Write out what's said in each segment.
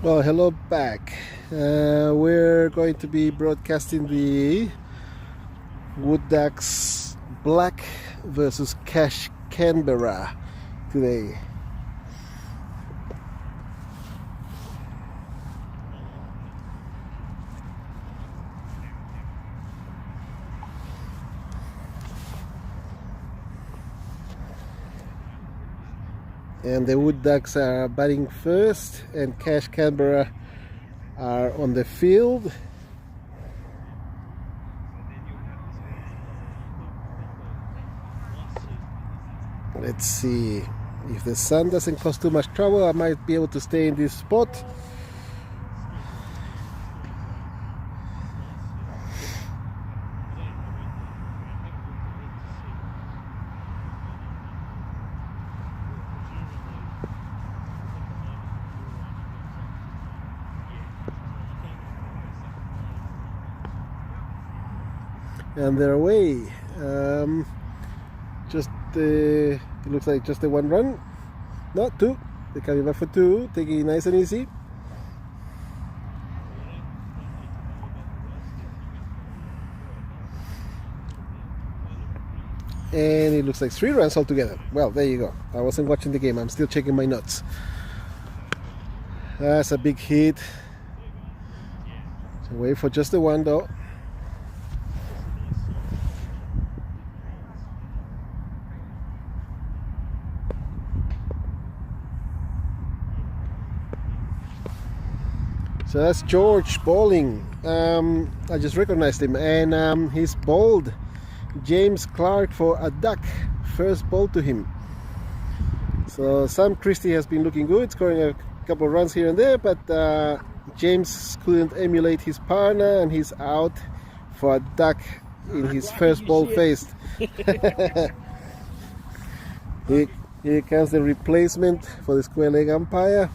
Well, hello back. We're going to be broadcasting the Wood Ducks Black versus Kash Canberra today. And the Wood Ducks are batting first, and Kash Canberra are on the field. Let's see, if the sun doesn't cause too much trouble, I might be able to stay in this spot. And they're away. It looks like just the one run. No, two. They're coming back for two, taking it nice and easy. And it looks like 3 runs altogether. Well, there you go. I wasn't watching the game. I'm still checking my notes. That's a big hit. So wait for just the one though. So that's George bowling. I just recognized him, and he's bowled James Clark for a duck. First ball to him. So Sam Christie has been looking good, scoring a couple of runs here and there, but James couldn't emulate his partner, and he's out for a duck in his first ball faced. Here comes the replacement for the square leg umpire,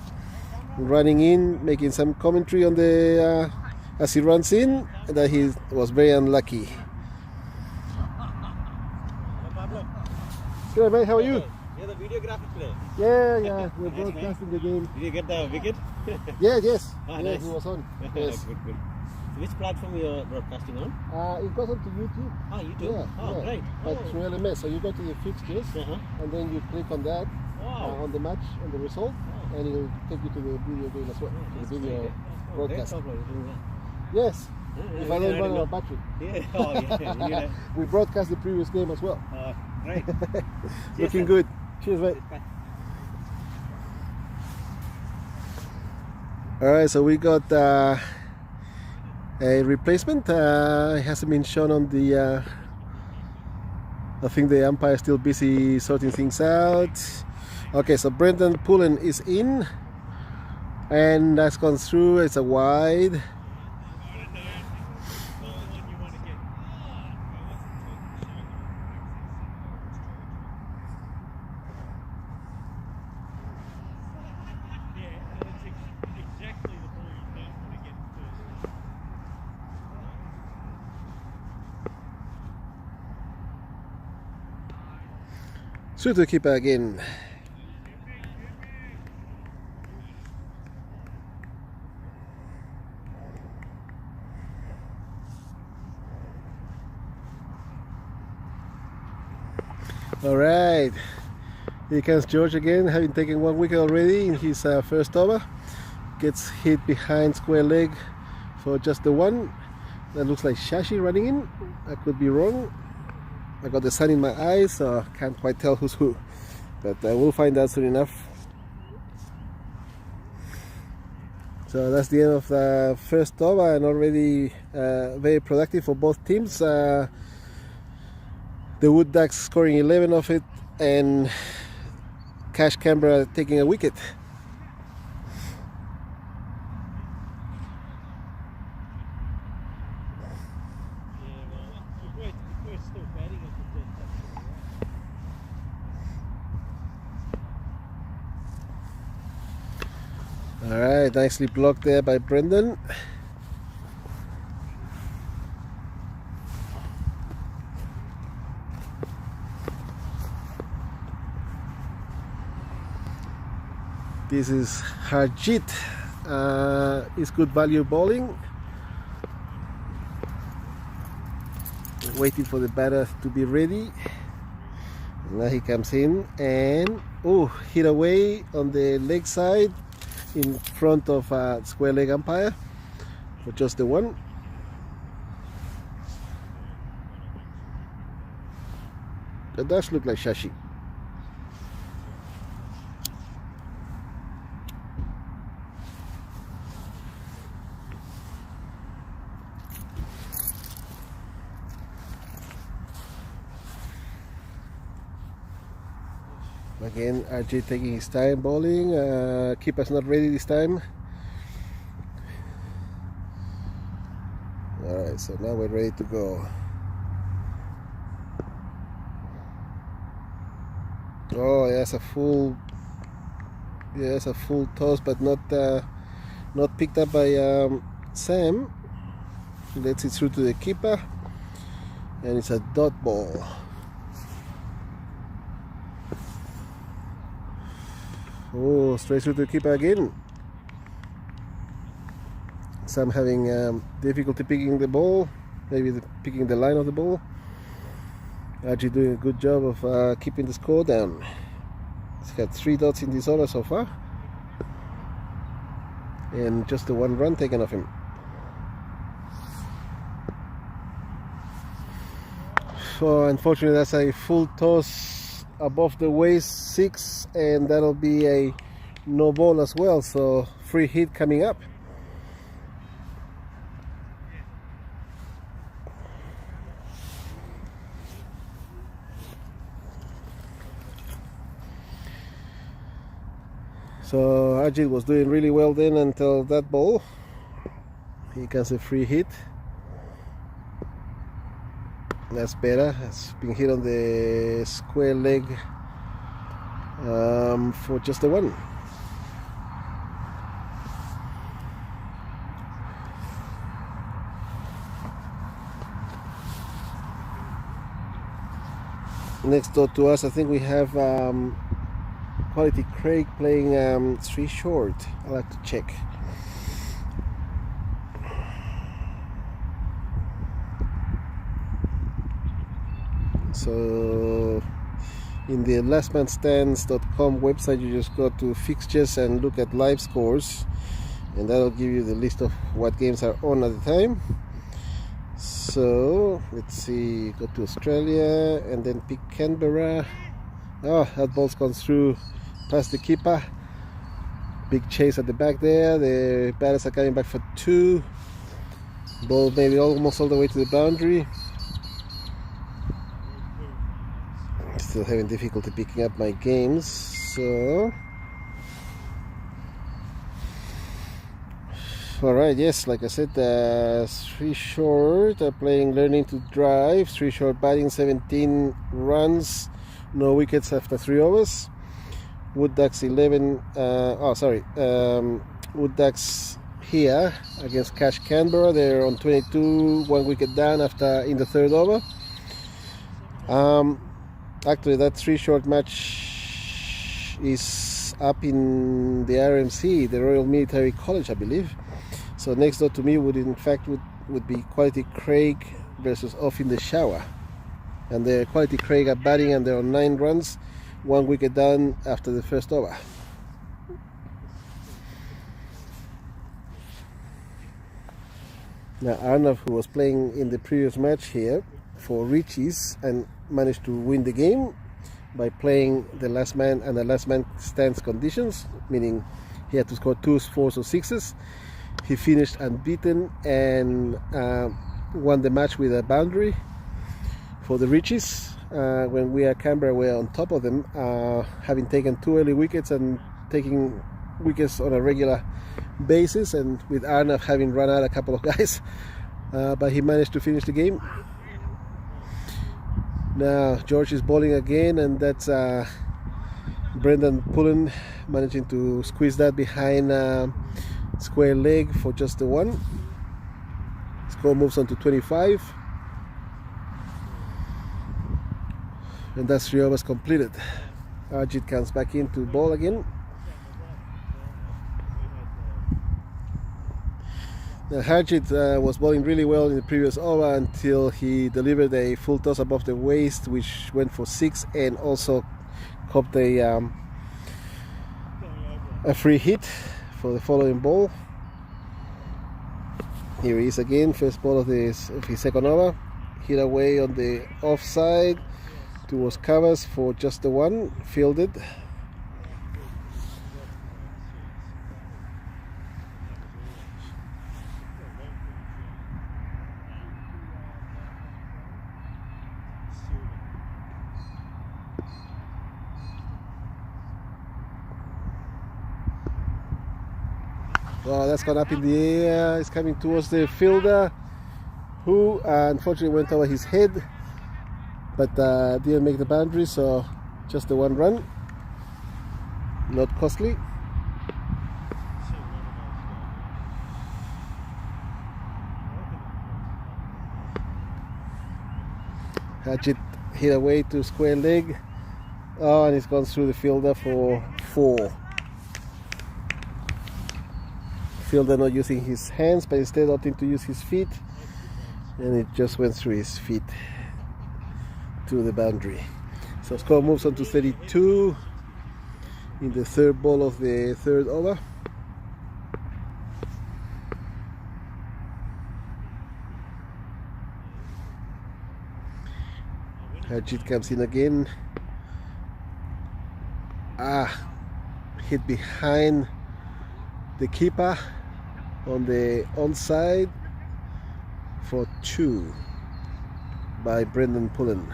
running in, making some commentary on the as he runs in, that he was very unlucky. Good, mate. How are you? You're the videographer today. Yeah. We're broadcasting the game. Did you get the wicket? Yes. Ah, Yes, nice. he was on. Yes. Good. So which platform you're broadcasting on? It goes on to YouTube. Ah, YouTube. Yeah. Great. But through LMS. So you go to the fixtures, and then you click on that, Wow. on the match, on the result, and it'll take you to the video game as well, That's the video great. broadcast. Great job, you're doing that. Yes. Yeah, If I don't run out of battery. Yeah. We broadcast the previous game as well. Great. Looking good. Cheers, mate. Alright, so we got a replacement. It hasn't been shown on the I think the umpire is still busy sorting things out. Okay, so Brendan Pullen is in, and that's gone through. It's a wide. Through to the keeper again. Alright, here comes George again, having taken 1 wicket already in his first over. Gets hit behind square leg for just the one. That looks like Shashi running in. I could be wrong. I got the sun in my eyes, so I can't quite tell who's who. But we'll find out soon enough. So that's the end of the first over, and already very productive for both teams. The Wood Ducks scoring 11 of it, and Kash Canberra taking a wicket. Alright, nicely blocked there by Brendan. This is Harjit is good value bowling. Waiting for the batter to be ready. Now he comes in and hit away on the leg side in front of a square leg umpire for just the one. That does look like Shashi. Again, RJ taking his time bowling. Keeper's not ready this time. Alright, so now we're ready to go. Oh, that's a full toss, but not picked up by Sam. Lets it through to the keeper, and it's a dot ball. Oh, straight through to the keeper again. Sam having difficulty picking the ball, maybe picking the line of the ball. RG doing a good job of keeping the score down. He's got 3 dots in this over so far, and just the 1 run taken off him. So unfortunately, that's a full toss above the waist, 6, and that'll be a no ball as well. So free hit coming up. So Ajit was doing really well then until that ball. He gets a free hit. That's better. It's been hit on the square leg for just the 1. Next door to us, I think we have Quality Craig playing 3 short. I'll have to check. So in the lastmanstands.com website, you just go to fixtures and look at live scores, and that'll give you the list of what games are on at the time. So let's see, go to Australia and then pick Canberra. Oh, that ball's gone through past the keeper. Big chase at the back there. The batters are coming back for 2. Ball maybe almost all the way to the boundary. Still having difficulty picking up my games, so alright, yes, like I said, 3 short are playing Learning to Drive. 3 short batting, 17 runs, no wickets after 3 overs. Wood Ducks 11 Wood Ducks here against Kash Canberra. They're on 22, 1 wicket down after in the 3rd over. Actually, that 3 short match is up in the RMC, the Royal Military College, I believe. So next door to me would be Quality Craig versus Off in the Shower, and the Quality Craig are batting and they're on 9 runs, 1 wicket down after the 1st over. Now Arnav, who was playing in the previous match here for Richies and managed to win the game by playing the last man and the last man stands conditions, meaning he had to score 2s, 4s or 6s. He finished unbeaten and won the match with a boundary for the Richies. When we at Canberra were on top of them, having taken 2 early wickets and taking wickets on a regular basis, and with Arnav having run out a couple of guys, but he managed to finish the game. Now George is bowling again, and that's Brendan Pullen managing to squeeze that behind square leg for just the 1. Score moves on to 25, and that's 3 overs completed. Ajit comes back in to bowl again. Harjit was bowling really well in the previous over until he delivered a full toss above the waist, which went for 6 and also copped a free hit for the following ball. Here he is again, first ball of his second over. Hit away on the offside towards covers for just the one, fielded. Well, that's gone up in the air. It's coming towards the fielder, who unfortunately went over his head, but didn't make the boundary, so just the one run. Not costly. Harjit hit away to square leg. Oh, and it's gone through the fielder for 4. Fielder not using his hands, but instead opting to use his feet, and it just went through his feet to the boundary. So score moves on to 32 in the third ball of the third over. Harjit comes in again. Hit behind the keeper on the onside for 2 by Brendan Pullen.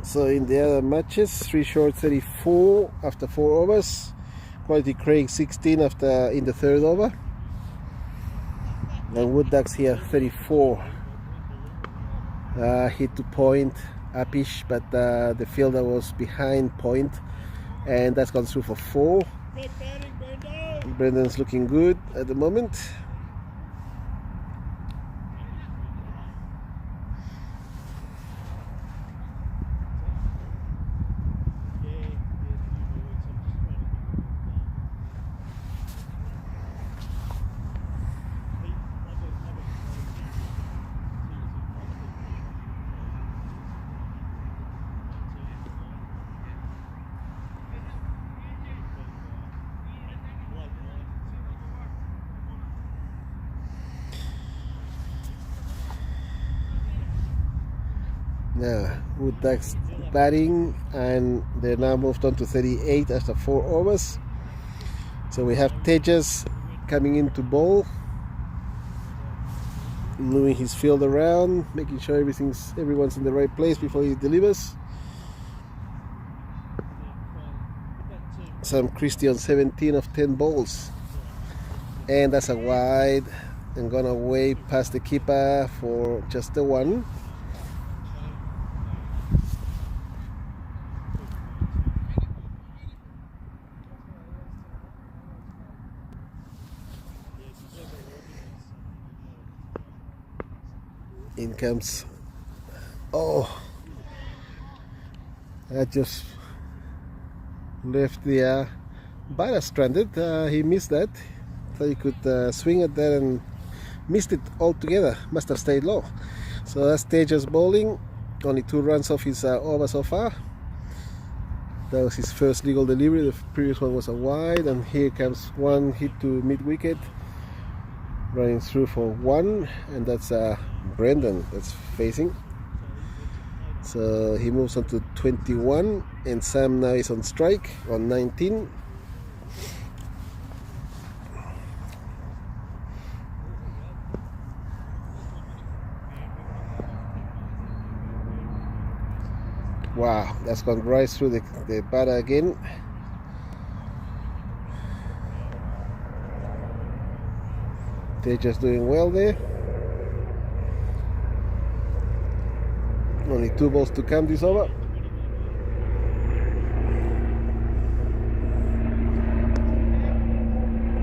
So in the other matches, 3 short 34 after 4 overs. Quality Craig 16 after in the third over. And Wood Ducks here 34. Hit to point, upish, but the fielder was behind point, and that's gone through for 4. Brendan's looking good at the moment. Now, Wood Ducks batting, and they're now moved on to 38 after 4 overs. So we have Tejas coming into bowl, moving his field around, making sure everyone's in the right place before he delivers. Sam Christie on 17 of 10 balls, and that's a wide and gone away past the keeper for just the 1. In comes, that just left the batter stranded. He missed that, so he could swing at that and missed it altogether. Must have stayed low. So that's Tejas bowling, only 2 runs off his over so far. That was his first legal delivery. The previous one was a wide, and here comes one hit to mid wicket, running through for 1, and that's Brendan that's facing. So he moves on to 21, and Sam now is on strike on 19. Wow, that's gone right through the batter again. They're just doing well there. Only 2 balls to come this over.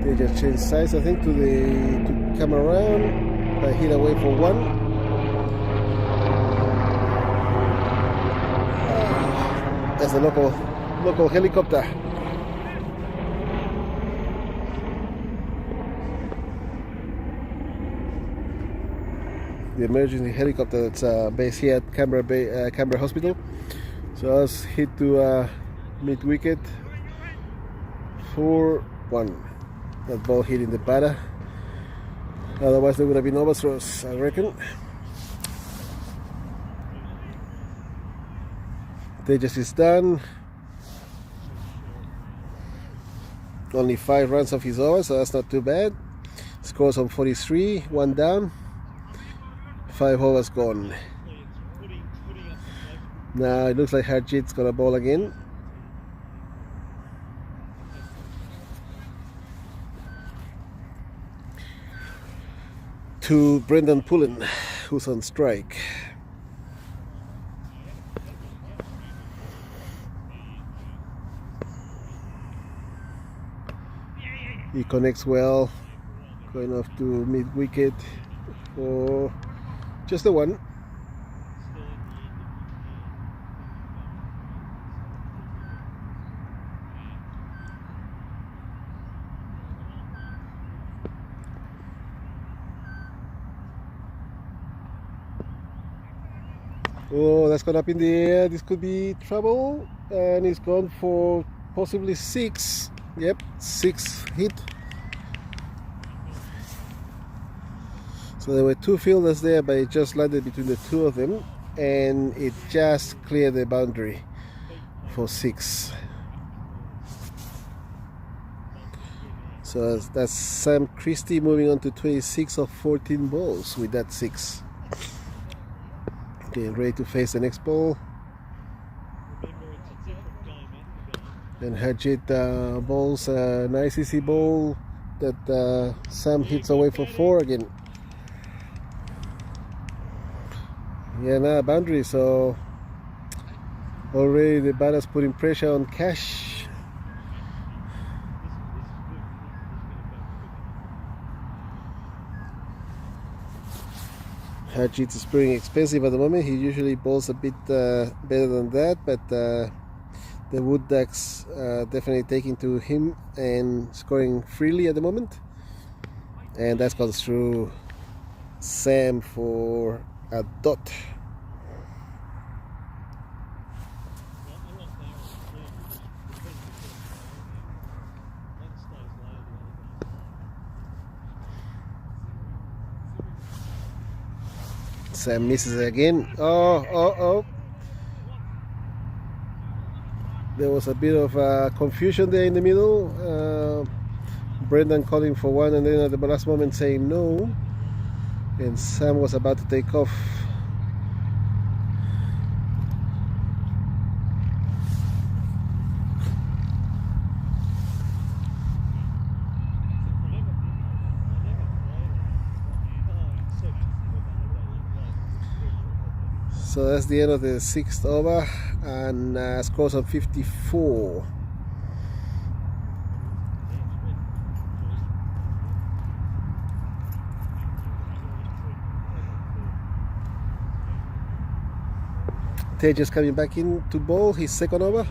They just changed size, I think, to come around. They hit away for 1. That's a local local helicopter. The emergency helicopter that's based here at Canberra Hospital. So I was hit to mid wicket 4-1. That ball hit in the batter. Otherwise, there would have been overthrows, I reckon. Tejas is done. Only 5 runs off his over, so that's not too bad. Scores on 43, 1 down. 5 overs gone. Now it looks like Harjit's gonna bowl again. To Brendan Pullen, who's on strike. He connects well, going off to mid wicket for just the one. Oh, that's gone up in the air. This could be trouble. And he's gone for possibly 6. Yep, 6 hit. So there were 2 fielders there, but it just landed between the 2 of them. And it just cleared the boundary for 6. So that's Sam Christie moving on to 26 of 14 balls with that 6. Okay, ready to face the next ball. And Harjit bowls a nice easy ball that Sam hits away for 4 again. Yeah, now boundary, so already the batter's putting pressure on Kash. Harjit is pretty expensive at the moment. He usually bowls a bit better than that, but the Wood Ducks definitely taking to him and scoring freely at the moment. And that's gone through Sam for a dot. Sam misses again. Oh. There was a bit of confusion there in the middle. Brendan calling for 1 and then at the last moment saying no. And Sam was about to take off. So that's the end of the 6th over, and scores on 54. Tejas coming back in to bowl his 2nd over.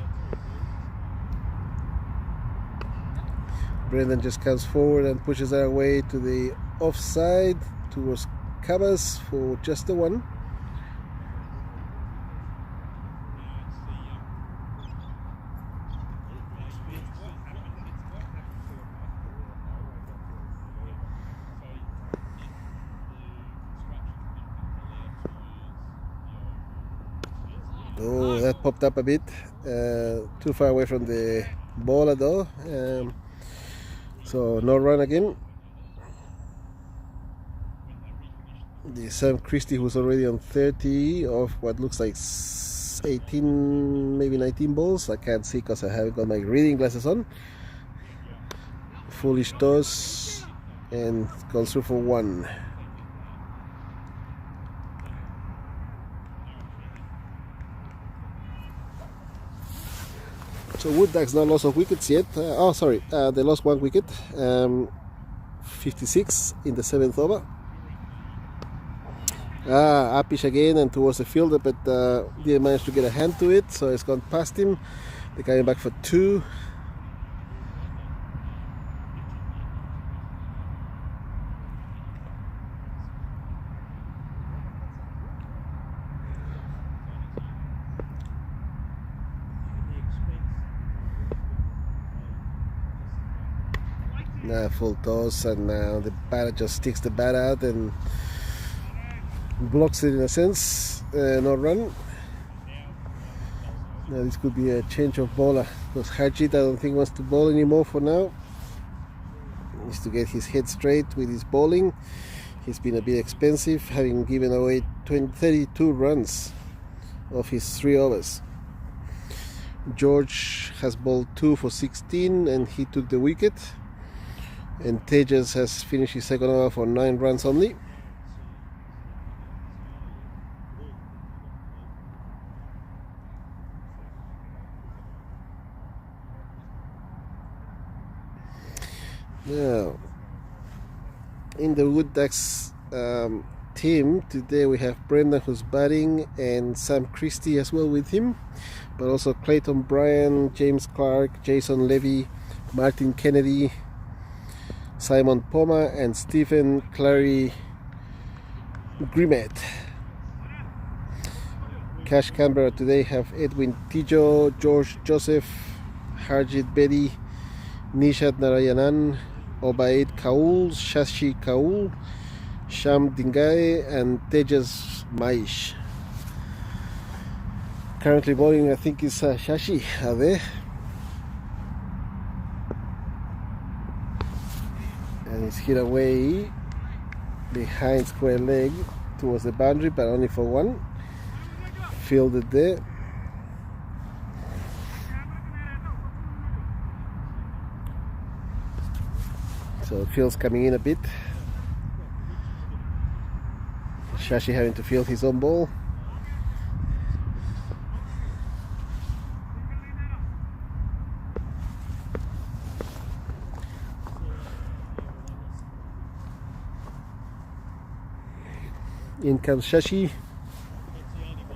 Brendan just comes forward and pushes our way to the offside towards covers for just the 1. Oh, that popped up a bit, too far away from the bowler though, so no run again. The Sam Christie, who's already on 30 of what looks like 18, maybe 19 balls. I can't see because I haven't got my reading glasses on. Foolish toss and goes through for 1. So Wood Ducks not lost of wickets yet. They lost 1 wicket. 56 in the 7th over. Upish again and towards the fielder, but didn't manage to get a hand to it, so it's gone past him. They're coming back for 2. Now full toss, and now the batter just sticks the bat out and blocks it in a sense. No run. Now this could be a change of bowler, because Harjit I don't think wants to bowl anymore for now. He needs to get his head straight with his bowling. He's been a bit expensive, having given away 32 runs of his 3 overs. George has bowled 2 for 16 and he took the wicket. And Tejas has finished his second over for 9 runs only. Now, in the Wood Ducks team today we have Brendan who's batting, and Sam Christie as well with him, but also Clayton Bryan, James Clark, Jason Levy, Martin Kennedy, Simon Poma and Stephen Clary Grimet. Kash Canberra today have Edwin Tijo, George Joseph, Harjit Bedi, Nishat Narayanan, Obaid Kaul, Shashi Kaul, Sham Dingai and Tejas Maish. Currently bowling I think is Shashi there. And it's hit away behind square leg towards the boundary, but only for 1. Fielded there. So field's coming in a bit. Shashi having to field his own ball. In comes Shashi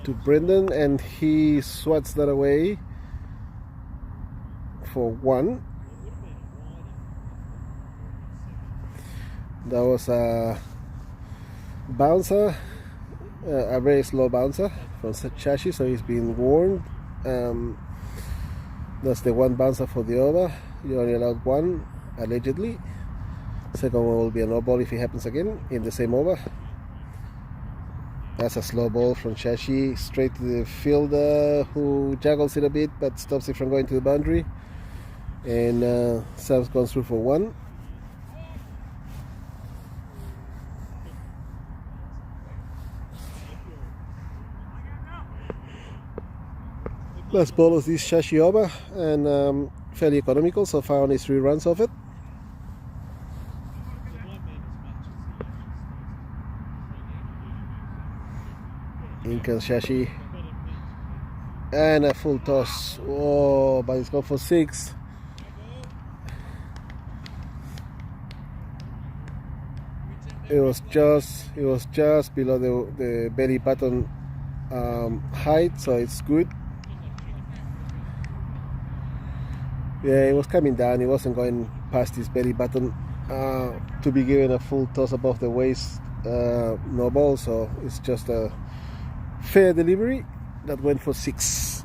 to Brendan, and he swats that away for 1. That was a bouncer, a very slow bouncer from Shashi, so he's been warned. That's the 1 bouncer for the over. You're only allowed 1, allegedly. Second one will be a no ball if it happens again in the same over. That's a slow ball from Shashi, straight to the fielder, who juggles it a bit but stops it from going to the boundary. And Sam's gone through for 1. Last ball of this Shashi over, and fairly economical so far, only 3 runs off it. In comes Shashi, and a full toss. Oh, but it's gone for 6. It was just below the belly button height, so it's good. Yeah, it was coming down. It wasn't going past his belly button to be given a full toss above the waist. No ball, so it's just a fair delivery that went for 6.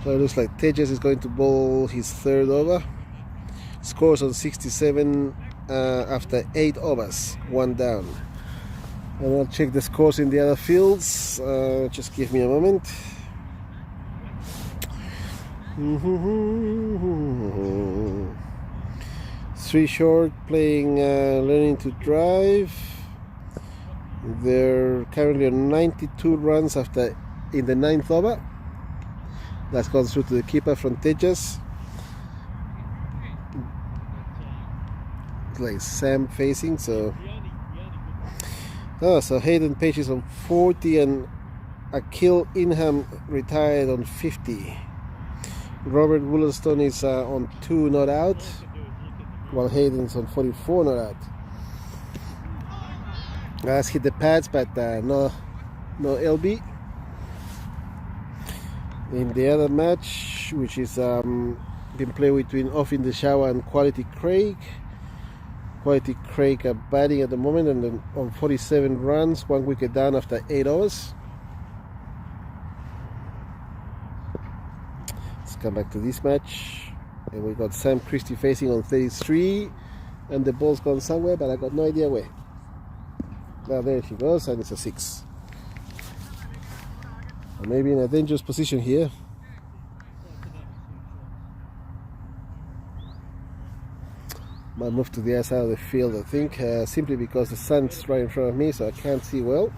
So it looks like Tejas is going to bowl his 3rd over. Scores on 67 after 8 overs, 1 down. And I'll check the scores in the other fields. Just give me a moment. 3 short playing learning to drive. They're currently on 92 runs after in the 9th over. That's gone through to the keeper from Tejas. It's like Sam facing, so so Hayden Page is on 40 and Akil Inham retired on 50. Robert Wollstone is on 2 not out, while Hayden's on 44 not out. Has hit the pads, but no no LB. In the other match, which is been played between Off in the Shower and Quality Craig. Quality Craig are batting at the moment and then on 47 runs, 1 wicket down after 8 overs. Let's come back to this match. And we got Sam Christie facing on 33. And the ball's gone somewhere, but I got no idea where. Now there she goes, and it's a 6. Or maybe in a dangerous position here. Might move to the other side of the field, I think, simply because the sun's right in front of me, so I can't see well.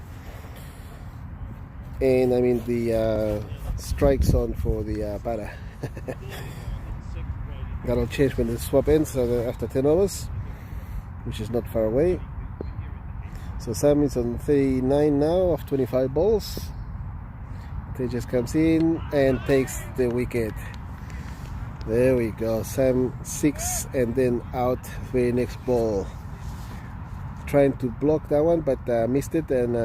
And I'm in the strike zone for the batter. That'll change when the swap ends after 10 overs, which is not far away. So Sam is on 39 now of 25 balls. He just comes in and takes the wicket. There we go. Sam 6 and then out for the next ball. Trying to block that one, but missed it, and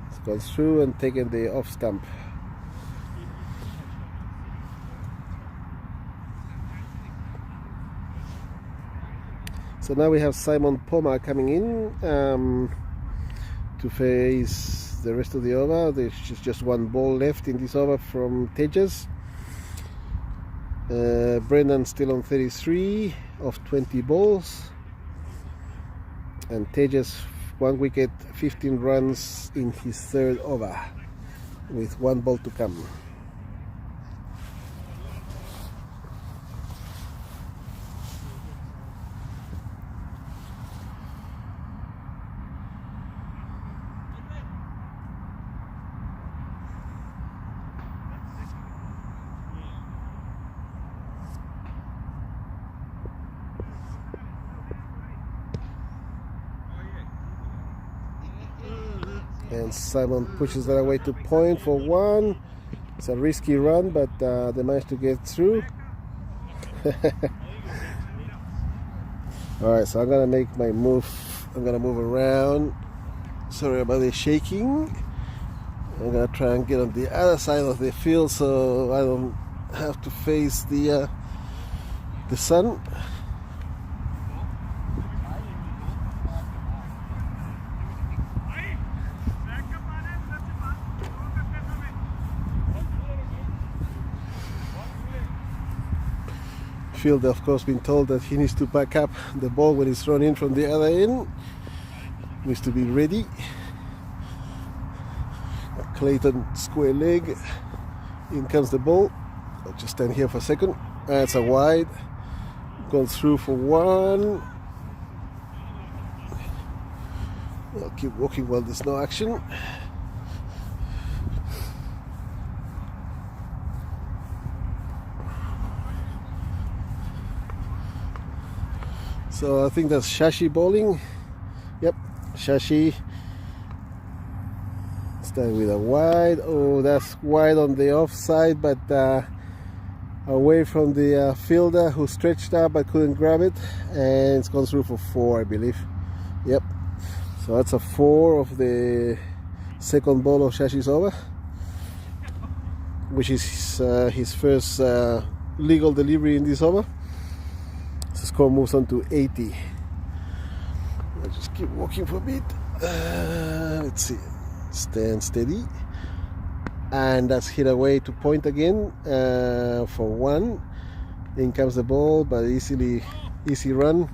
it's gone through and taken the off stump. So now we have Simon Poma coming in to face the rest of the over. There's just 1 ball left in this over from Tejas. Brendan still on 33 of 20 balls. And Tejas 1 wicket, 15 runs in his 3rd over with 1 ball to come. And Simon pushes that away to point for 1. It's a risky run, but they managed to get through. Alright, so I'm gonna make my move. I'm gonna move around. Sorry about the shaking. I'm gonna try and get on the other side of the field so I don't have to face the sun. Fielder, of course, been told that he needs to back up the ball when it's run in from the other end. Needs to be ready. Clayton square leg. In comes the ball. I'll just stand here for a second. That's a wide. Gone through for 1. I'll keep walking while there's no action. So I think that's Shashi bowling. Yep, Shashi. Stand with a wide. Oh, that's wide on the offside, but away from the fielder who stretched out but couldn't grab it, and it's gone through for 4, I believe. Yep. So that's a 4 of the second ball of Shashi's over, which is his first legal delivery in this over. The score moves on to 80. I'll just keep walking for a bit. Let's see. Stand steady. And that's hit away to point again for 1. In comes the ball, but easy run.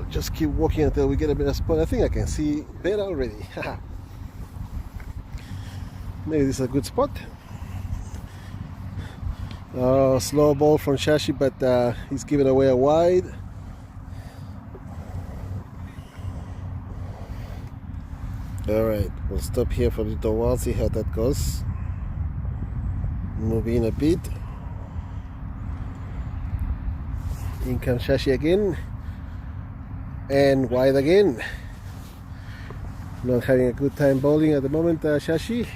Just keep walking until we get a better spot. I think I can see better already. Maybe this is a good spot. Slow ball from Shashi, but he's given away a wide. Alright, we'll stop here for a little while, see how that goes. Move in a bit. In comes Shashi again. And wide again. Not having a good time bowling at the moment, Shashi.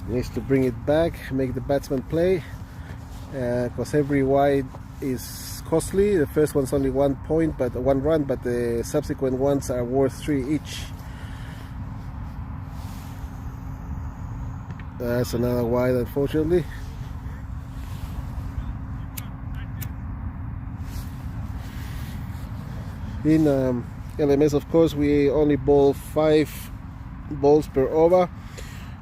Needs to bring it back, make the batsman play. because every wide is costly. The first one's only 1 point, but 1 run, but the subsequent ones are worth 3 each. That's another wide, unfortunately. In LMS, of course, we only bowl 5 balls per over,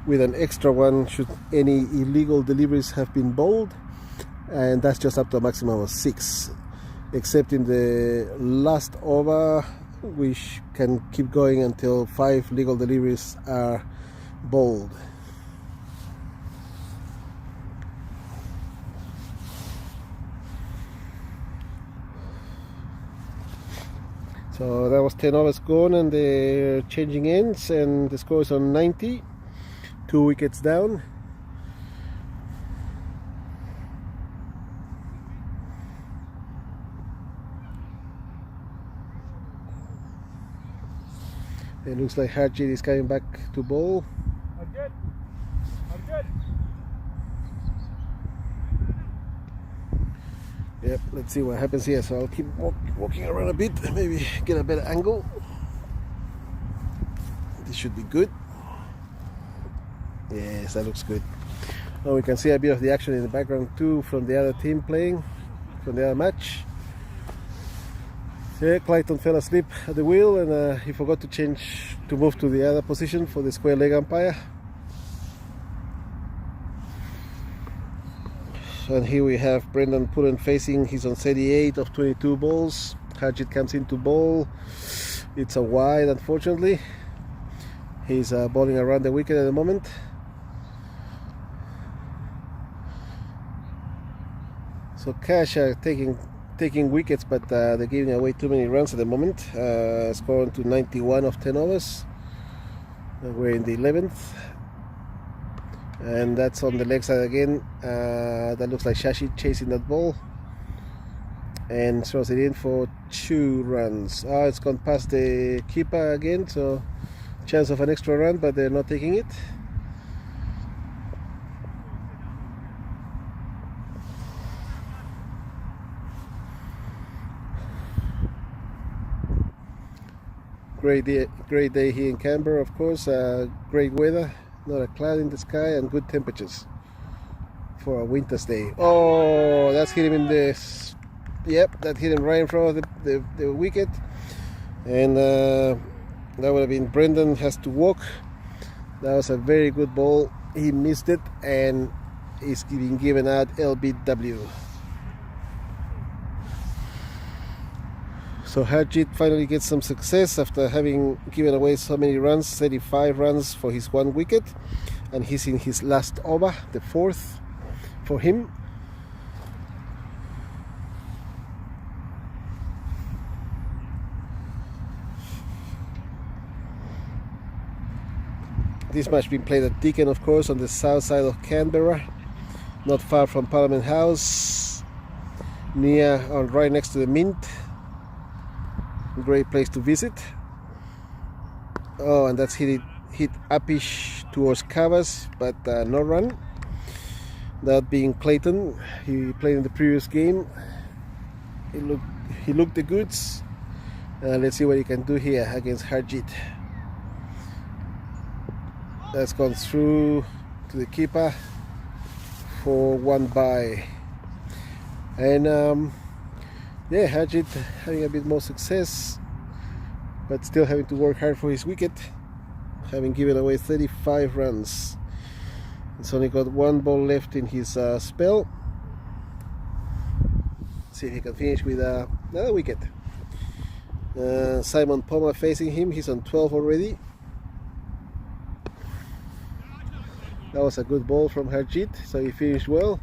with an extra one should any illegal deliveries have been bowled, and that's just up to a maximum of 6. Except in the last over, we can keep going until 5 legal deliveries are bowled. So that was 10 overs gone, and they're changing ends, and the score is on 90, 2 wickets down. It looks like Harjit is coming back to bowl. Yep, let's see what happens here. So I'll keep walking around a bit, maybe get a better angle. This should be good. Yes, that looks good. Oh, we can see a bit of the action in the background too from the other team playing, from the other match. So yeah, Clayton fell asleep at the wheel, and he forgot to move to the other position for the square leg umpire. And here we have Brendan Pullen facing. He's on 38 of 22 balls. Harjit comes into bowl. It's a wide, unfortunately. He's bowling around the wicket at the moment. So Kash are taking wickets, but they're giving away too many runs at the moment. Scoring to 91 of 10 overs. We're in the 11th. And that's on the leg side again. That looks like Shashi chasing that ball, and throws it in for 2 runs. It's gone past the keeper again, so chance of an extra run, but they're not taking it. Great day here in Canberra, of course. Great weather. Not a cloud in the sky, and good temperatures for a winter's day. Oh, that's hit him in this. Yep, that hit him right in front of the wicket, and that would have been Brendan has to walk. That was a very good ball. He missed it, and he's being given out LBW. So Harjit finally gets some success after having given away so many runs, 35 runs for his 1 wicket, and he's in his last over, the 4th for him. This match being played at Deakin, of course, on the south side of Canberra, not far from Parliament House, right next to the Mint. Great place to visit. Oh, and that's hit uppish towards covers, but no run. That being Clayton. He played in the previous game. He looked the goods. Let's see what he can do here against Harjit. That's gone through to the keeper for 1 bye. And yeah, Harjit having a bit more success, but still having to work hard for his wicket, having given away 35 runs. He's only got 1 ball left in his spell. See if he can finish with another wicket. Simon Palmer facing him. He's on 12 already. That was a good ball from Harjit, so he finished well.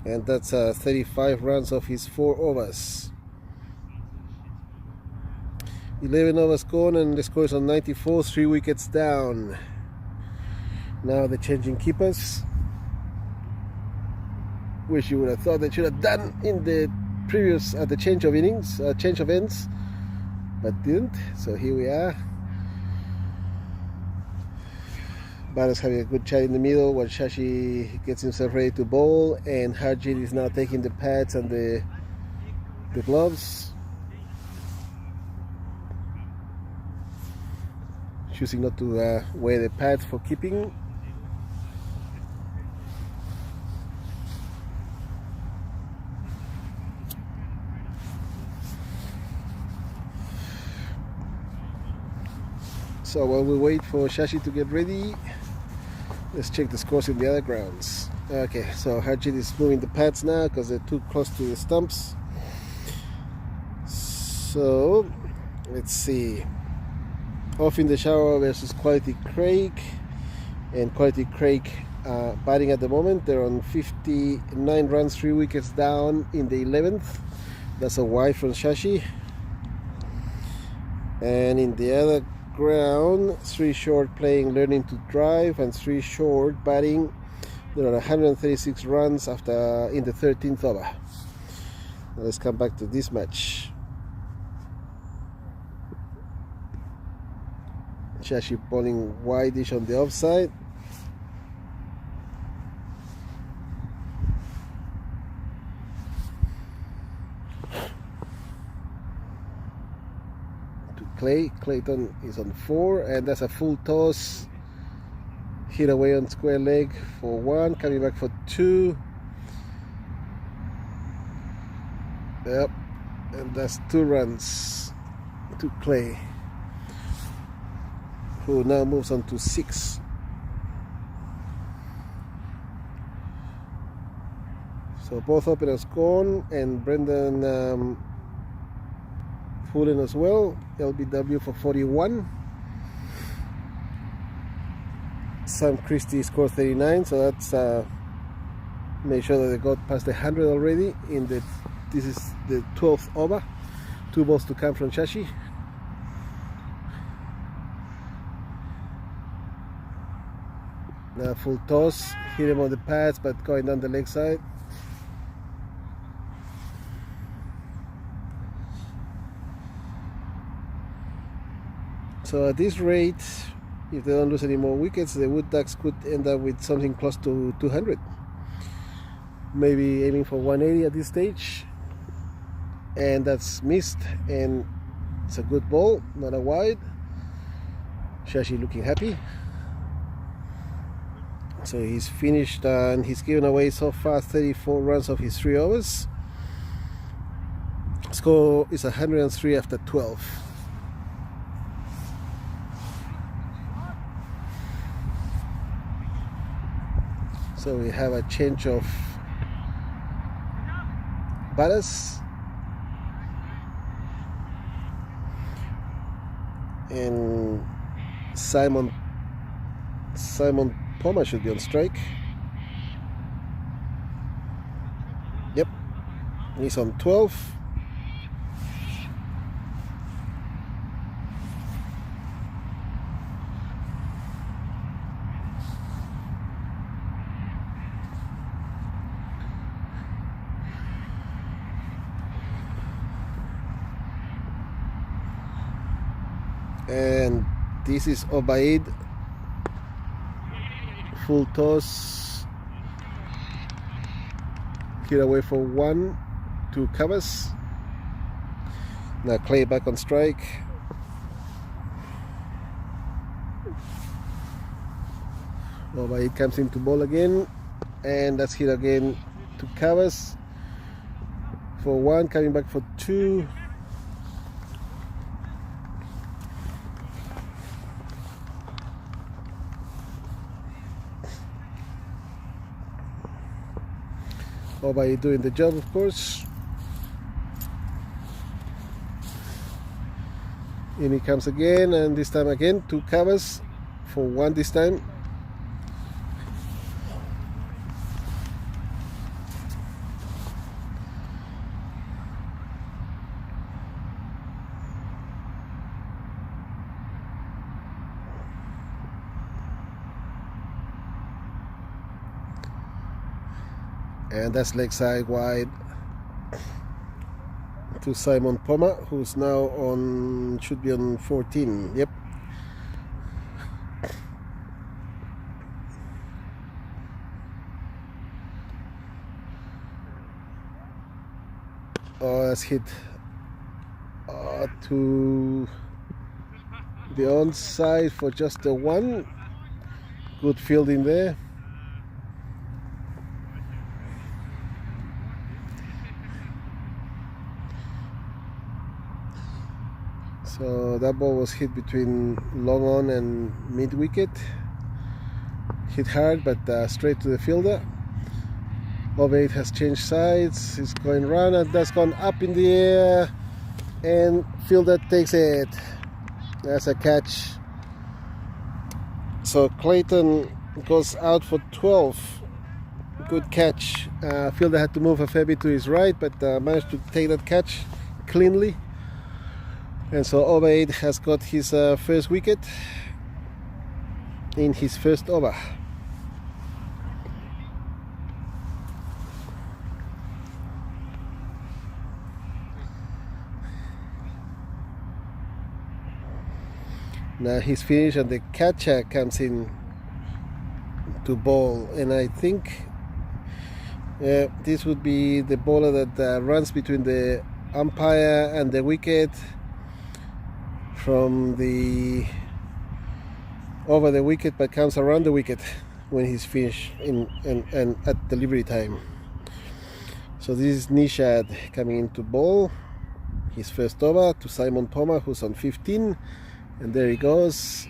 And that's 35 runs of his 4 overs. 11 overs gone, and the score is on 94, 3 wickets down. Now they're changing keepers, which you would have thought they should have done in the previous the change of innings, change of ends, but didn't. So here we are. Baras having a good chat in the middle while Shashi gets himself ready to bowl, and Harjit is now taking the pads and the gloves, choosing not to wear the pads for keeping. So while we wait for Shashi to get ready, let's check the scores in the other grounds. Okay, so Harjit is moving the pads now because they're too close to the stumps. So let's see. Off in the shower versus Quality Craig, and Quality Craig batting at the moment. They're on 59 runs, 3 wickets down in the 11th. That's a wide from Shashi. And in the other ground, Sri Short playing Learning to Drive, and Sri Short batting. They're on 136 runs after in the 13th over. Now let's come back to this match. Shashi bowling wide-ish on the offside. To Clayton is on 4, and that's a full toss. Hit away on square leg for 1, coming back for 2. Yep, and that's 2 runs to Clay, who now moves on to 6. So both openers gone, and Brendan Fullen as well. LBW for 41. Sam Christie scored 39, so that's make sure that they got past the 100 already. This is the 12th over. 2 balls to come from Shashi. Now full toss, hit him on the pads, but going down the leg side. So at this rate, if they don't lose any more wickets, the Wood Ducks could end up with something close to 200. Maybe aiming for 180 at this stage. And that's missed, and it's a good ball, not a wide. Shashi looking happy. So he's finished, and he's given away so far 34 runs of his 3 overs. Score is 103 after 12. So we have a change of batters, and Simon Poma should be on strike. Yep, he's on 12. And this is Obaid. Full toss, hit away for 1 to covers. Now Clay back on strike. Obaid comes into ball again, and that's hit again to covers for 1, coming back for 2. By doing the job, of course. In he comes again, and this time again 2 covers for 1 this time. And that's leg side wide to Simon Poma, who's now on, should be on 14. Yep. Oh, that's hit to the onside for just a one. Good fielding there. So that ball was hit between long on and mid wicket. Hit hard, but straight to the fielder. Over 8 has changed sides. It's going round, and that's gone up in the air, and fielder takes it. That's a catch. So Clayton goes out for 12. Good catch. Fielder had to move a fair bit to his right, but managed to take that catch cleanly. And so over 8 has got his first wicket in his first over. Now he's finished and the catcher comes in to bowl, and I think this would be the bowler that runs between the umpire and the wicket from the over the wicket, but comes around the wicket when he's finished and at delivery time. So this is Nishad coming into bowl, his first over to Simon Thomas, who's on 15. And there he goes,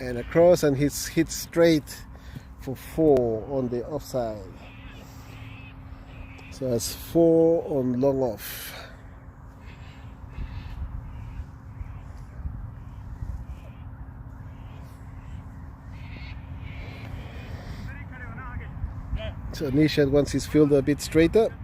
and across, and he's hit straight for 4 on the offside. So that's 4 on long off. So Nishad wants his fielder a bit straighter.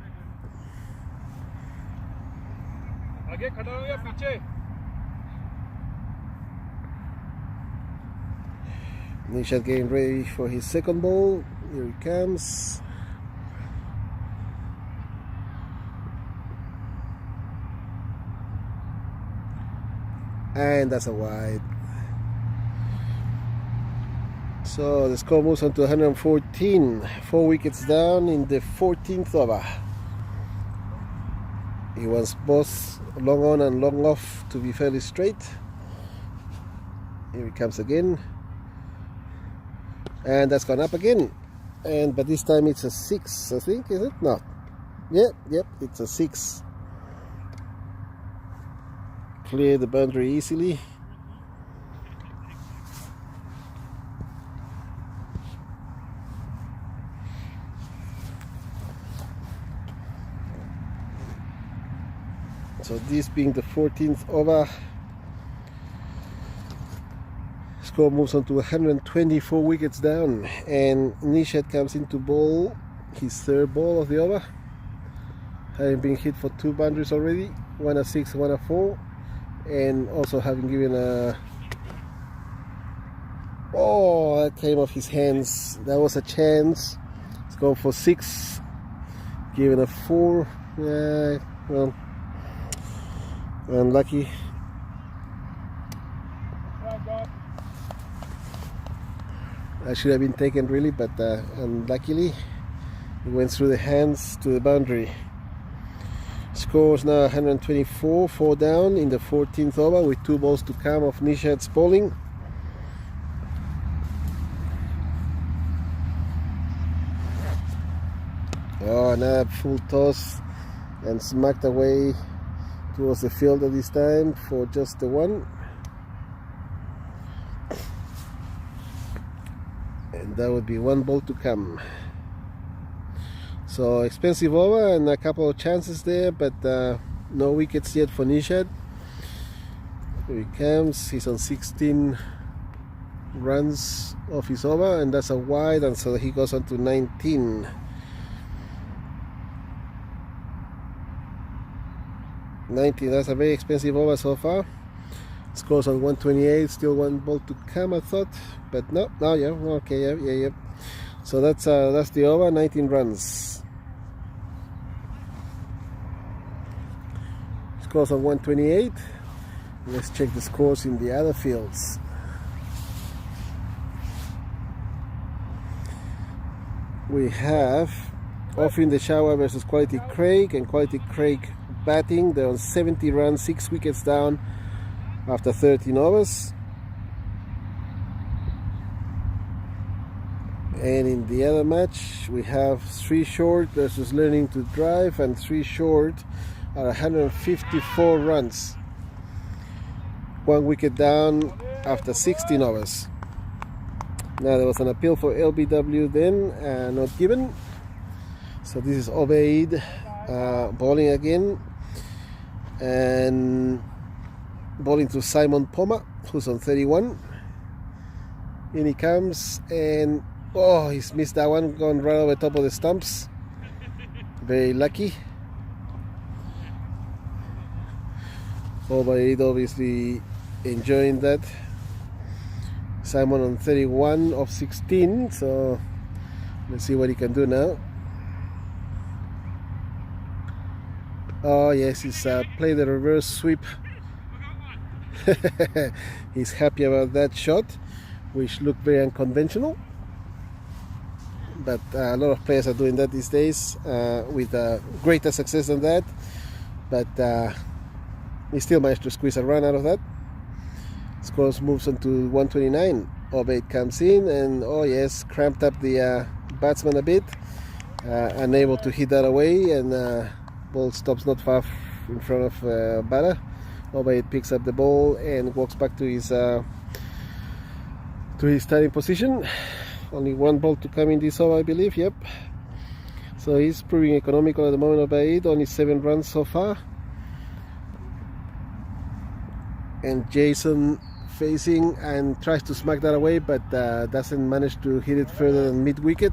Nishad getting ready for his second ball. Here he comes. And that's a wide. So the score moves on to 114. 4 wickets down in the 14th over. He wants both long on and long off to be fairly straight. Here he comes again. And that's gone up again, but this time it's a 6, I think, is it? No. Yep, it's a 6. Clear the boundary easily. So this being the 14th over, score moves on to 124 wickets down, and Nishad comes into bowl, his third ball of the over, having been hit for 2 boundaries already, 1 a 6, 1 a 4, and also having given a... Oh, that came off his hands. That was a chance. Let's go for 6, given a 4. Well, unlucky. That should have been taken really, but unluckily it went through the hands to the boundary. Scores now 124, 4 down in the 14th over with 2 balls to come of Nishad's bowling. Oh, another full toss and smacked away towards the fielder this time for just the 1. And that would be 1 ball to come. So expensive over and a couple of chances there, but no wickets yet for Nishad. Here he comes. He's on 16 runs off his over, and that's a wide, and so he goes on to 19. That's a very expensive over so far. Scores on 128, still 1 ball to come, I thought, but no, yeah, okay, yeah. So that's the over, 19 runs. Scores on 128. Let's check the scores in the other fields. We have Off in the Shower versus Quality Craig, and Quality Craig batting. They're on 70 runs, 6 wickets down after 13 overs. And in the other match, we have 3 short versus learning to drive, and 3 short are 154 runs. 1 wicket down after 16 overs. Now there was an appeal for LBW then, not given. So this is Obaid bowling again, and bowling to Simon Poma, who's on 31. In he comes, and oh, he's missed that one, gone right over top of the stumps. Very lucky. Obaid obviously enjoying that. Simon on 31 of 16, so let's see what he can do now. Oh yes, he's played the reverse sweep. He's happy about that shot, which looked very unconventional, but a lot of players are doing that these days with greater success than that, but he still managed to squeeze a run out of that. Scores moves on to 129. Obaid comes in, and oh yes, cramped up the batsman a bit, unable to hit that away, and ball stops not far in front of batter. Obaid picks up the ball and walks back to his starting position. Only 1 ball to come in this over, I believe. Yep. So he's proving economical at the moment. Obaid, only 7 runs so far. And Jason facing and tries to smack that away, but doesn't manage to hit it further than mid-wicket,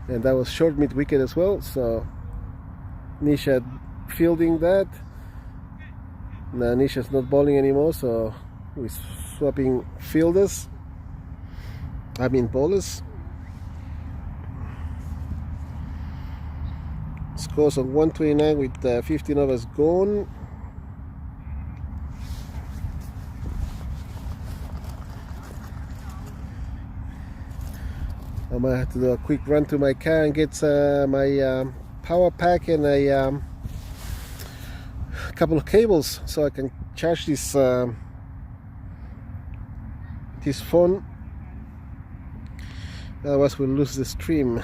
and that was short mid-wicket as well. So Nisha fielding that. Now Nisha's not bowling anymore, so we're swapping fielders, bowlers. Scores on 129 with 15 overs gone. I might have to do a quick run to my car and get my power pack and a couple of cables so I can charge this phone. Otherwise we'll lose the stream.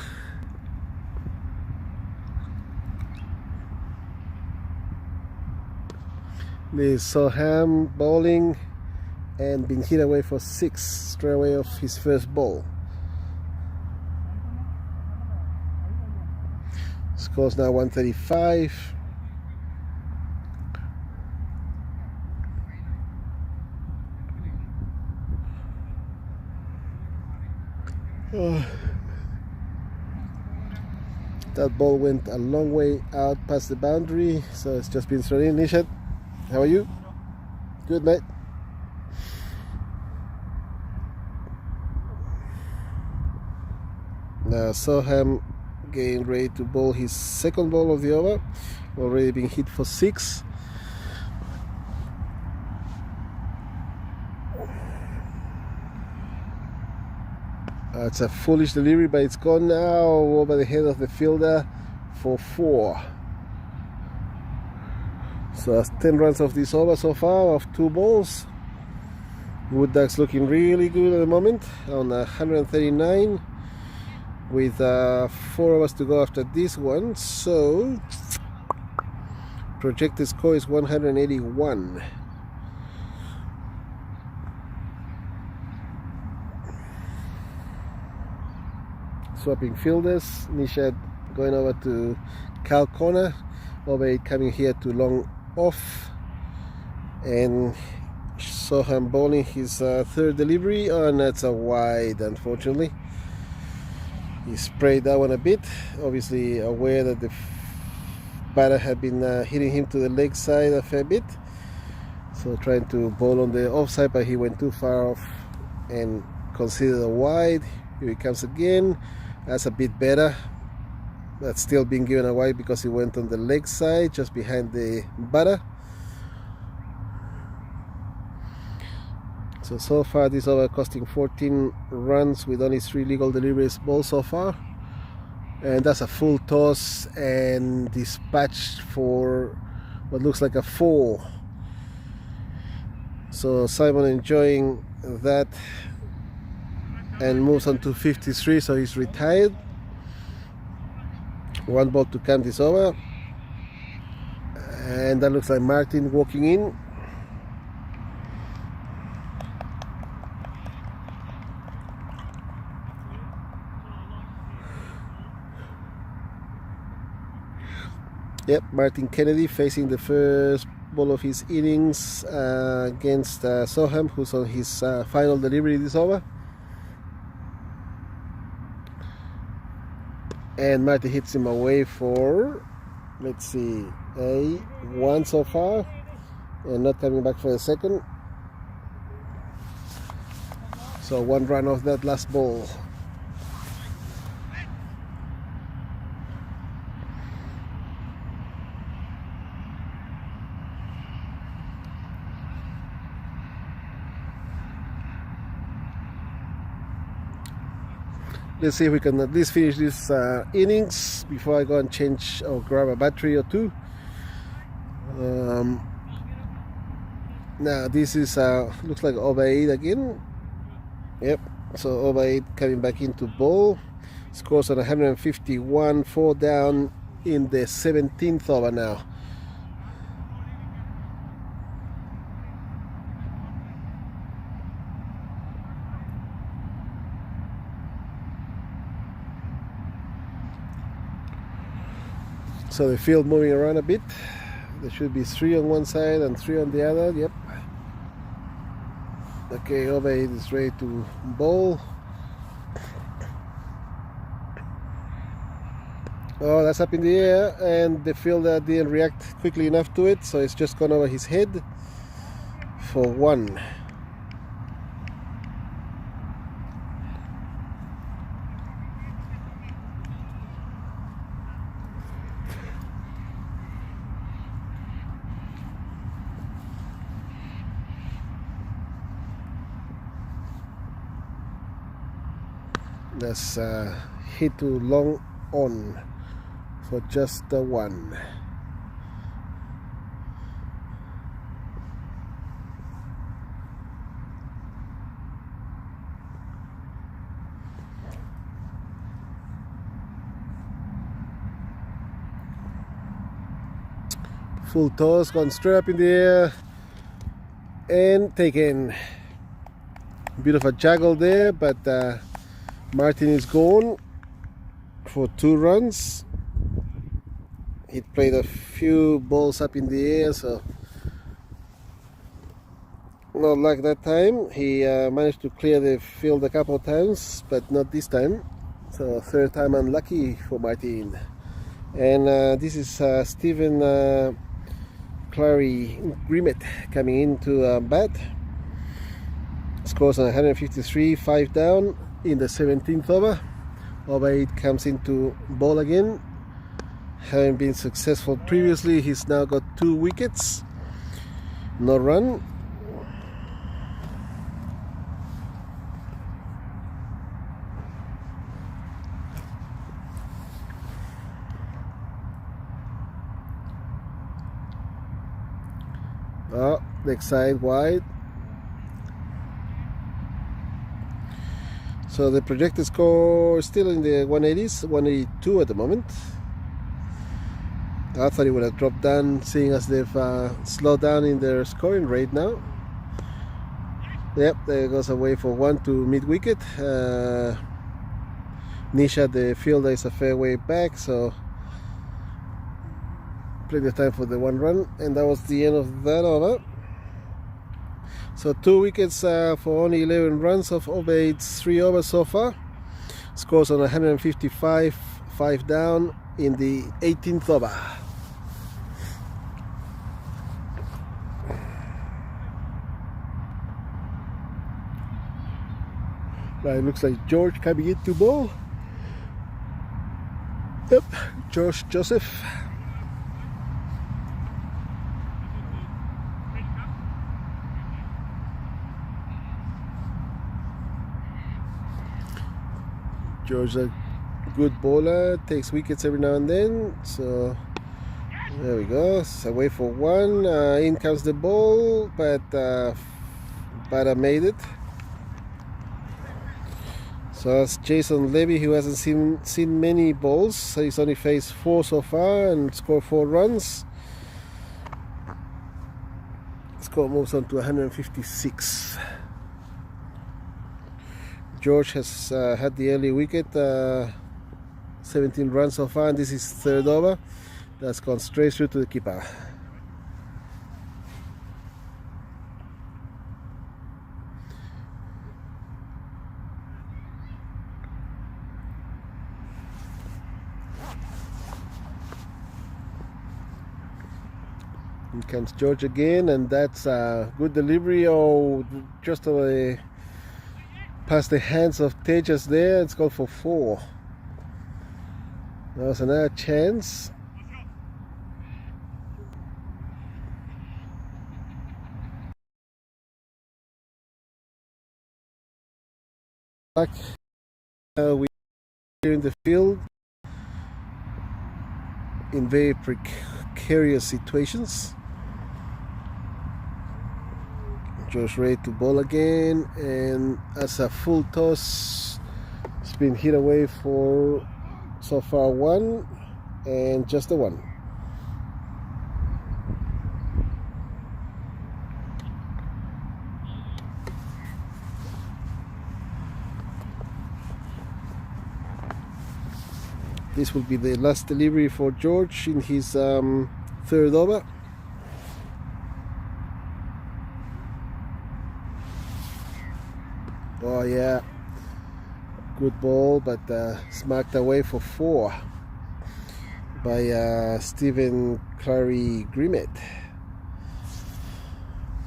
This Soham bowling and been hit away for 6 straight away off his first ball. Scores now 135. That ball went a long way out past the boundary, so it's just been thrown in. Nishat, how are you? Good, mate. Now Soham getting ready to bowl his second ball of the over, already been hit for 6. It's a foolish delivery, but it's gone now over the head of the fielder for 4. So that's 10 runs of this over so far, of 2 balls. Wood Ducks looking really good at the moment on 139 with 4 overs to go after this one. So projected score is 181. Swapping fielders. Nishad going over to Cal corner. Obaid coming here to long off, and Soham bowling his third delivery, and that's a wide, unfortunately. He sprayed that one a bit, obviously aware that the batter had been hitting him to the leg side a fair bit, so trying to bowl on the offside, but he went too far off and considered a wide. Here he comes again. That's a bit better. That's still being given a wide because he went on the leg side just behind the batter. So far this over costing 14 runs with only 3 legal deliveries bowled so far, and that's a full toss and dispatched for what looks like a 4. So Simon enjoying that and moves on to 53, so he's retired. 1 ball to count this over, and that looks like Martin walking in. Yep, Martin Kennedy facing the first ball of his innings against Soham, who's on his final delivery this over. And Martin hits him away for, let's see, a 1 so far, and not coming back for the second. So 1 run off that last ball. Let's see if we can at least finish this innings before I go and change or grab a battery or 2. Now this is looks like over 8 again. Yep, so over 8 coming back into ball. Scores on 151, 4 down in the 17th over now. So the field moving around a bit. There should be 3 on one side and 3 on the other. Yep. Okay, over 8 is ready to bowl. Oh, that's up in the air, and the fielder didn't react quickly enough to it, so it's just gone over his head for 1. That's hit to long on for just the 1. Full toss, gone straight up in the air and taken. Bit of a juggle there, but Martin is gone for 2 runs. He played a few balls up in the air, so not like that time. He managed to clear the field a couple of times, but not this time. So 3rd time unlucky for Martin. And this is Stephen Clary Grimet coming into bat. Scores on 153, 5 down in the 17th over. Over 8 comes into ball again. Having been successful previously, he's now got 2 wickets. No run. Oh, next side wide. So the projected score is still in the 180s, 182 at the moment. I thought it would have dropped down, seeing as they've slowed down in their scoring rate now. Yep, there goes away for 1 to mid-wicket. Nisha, the fielder, is a fair way back, so plenty of time for the 1 run, and that was the end of that over. So 2 wickets for only 11 runs of over 8's 3 overs so far. Scores on 155, 5 down in the 18th over. Now it looks like George coming into ball. Yep, George Joseph. George, a good bowler, takes wickets every now and then, so There we go. It's away for one. In comes the ball, but Bada made it. So it's Jason Levy, who hasn't seen many balls. So he's only faced 4 so far and scored 4 runs. Score moves on to 156. George has had the early wicket, 17 runs so far, and this is third over. That's gone straight through to the keeper. Here comes George again, and that's a good delivery. Oh, just away past the hands of Tejas there. It's gone for 4. That was another chance. Back we here in the field in very precarious situations. Josh ready to bowl again, and as a full toss, it's been hit away for so far 1 and just the 1. This will be the last delivery for George in his third over. Oh yeah, good ball, but smacked away for 4 by Stephen Clary Grimet.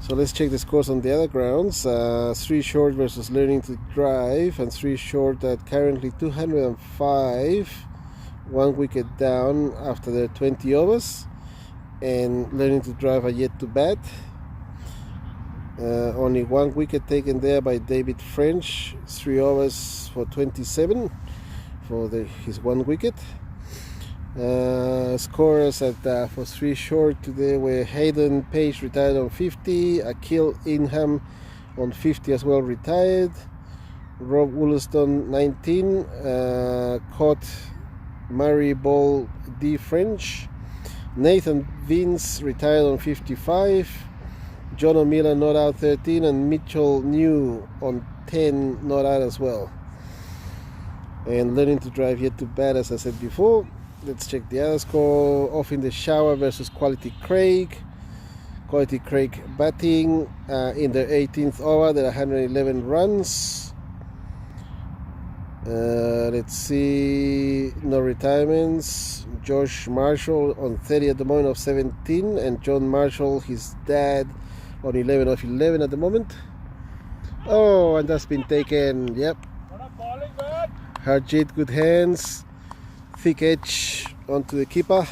So let's check the scores on the other grounds. 3 short versus Learning to Drive, and 3 short at currently 205. 1 wicket down after their 20 overs, and Learning to Drive are yet to bat. Only 1 wicket taken there by David French, 3 overs for 27 for his 1 wicket. Scorers at for 3 short today were Hayden Page, retired on 50, Akil Inham on 50 as well, retired, Rob Woolston 19, caught Murray Ball D French, Nathan Vince retired on 55, John O'Miller not out 13, and Mitchell New on 10 not out as well. And Learning to Drive yet to bat, as I said before. Let's check the other score. Off in the Shower versus Quality Craig. Quality Craig batting in their 18th over. There are 111 runs. Let's see, no retirements. Josh Marshall on 30 at the moment of 17, and John Marshall, his dad, on 11 of 11 at the moment. Oh, and that's been taken. Yep. Harjit, good hands. Thick edge onto the keeper.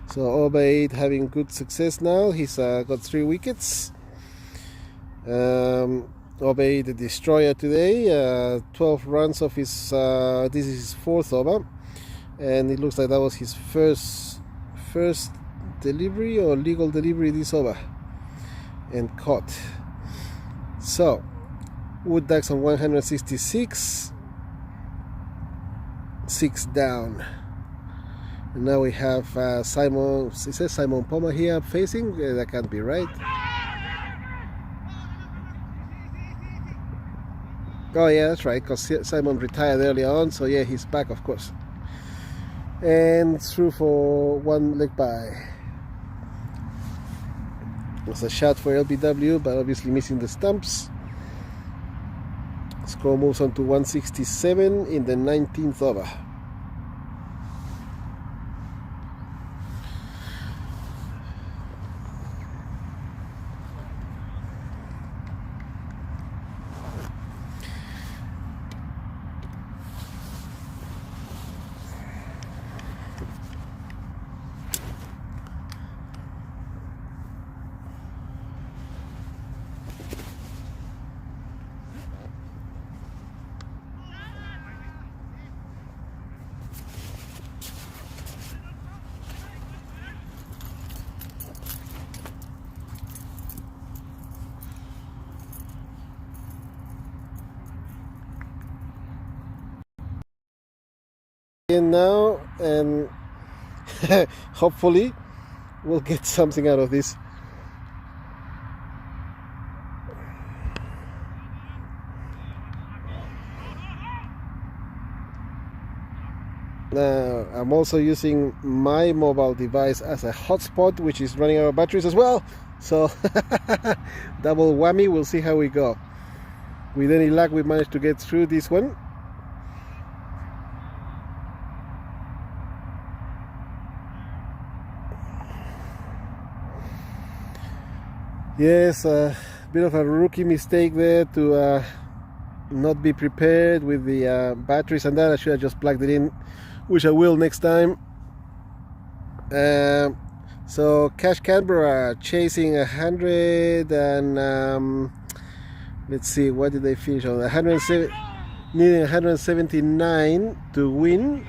So Obaid having good success now. He's got 3 wickets. Obey the destroyer today, 12 runs of his this is his 4th over, and it looks like that was his first delivery or legal delivery this over, and caught. So Wood Ducks on 166, 6 down, and now we have Simon, it says Simon Palmer here facing, that can't be right. Oh yeah, that's right, because Simon retired early on, so yeah, he's back, of course. And through for 1 leg by. It was a shot for LBW, but obviously missing the stumps. Score moves on to 167 in the 19th over. in now, and hopefully we'll get something out of this. Now I'm also using my mobile device as a hotspot, which is running out of batteries as well, so double whammy. We'll see how we go. With any luck we managed to get through this one. Yes, a bit of a rookie mistake there to not be prepared with the batteries and that. I should have just plugged it in, which I will next time. So Kash Canberra chasing 100 and let's see, what did they finish on? 107, needing 179 to win.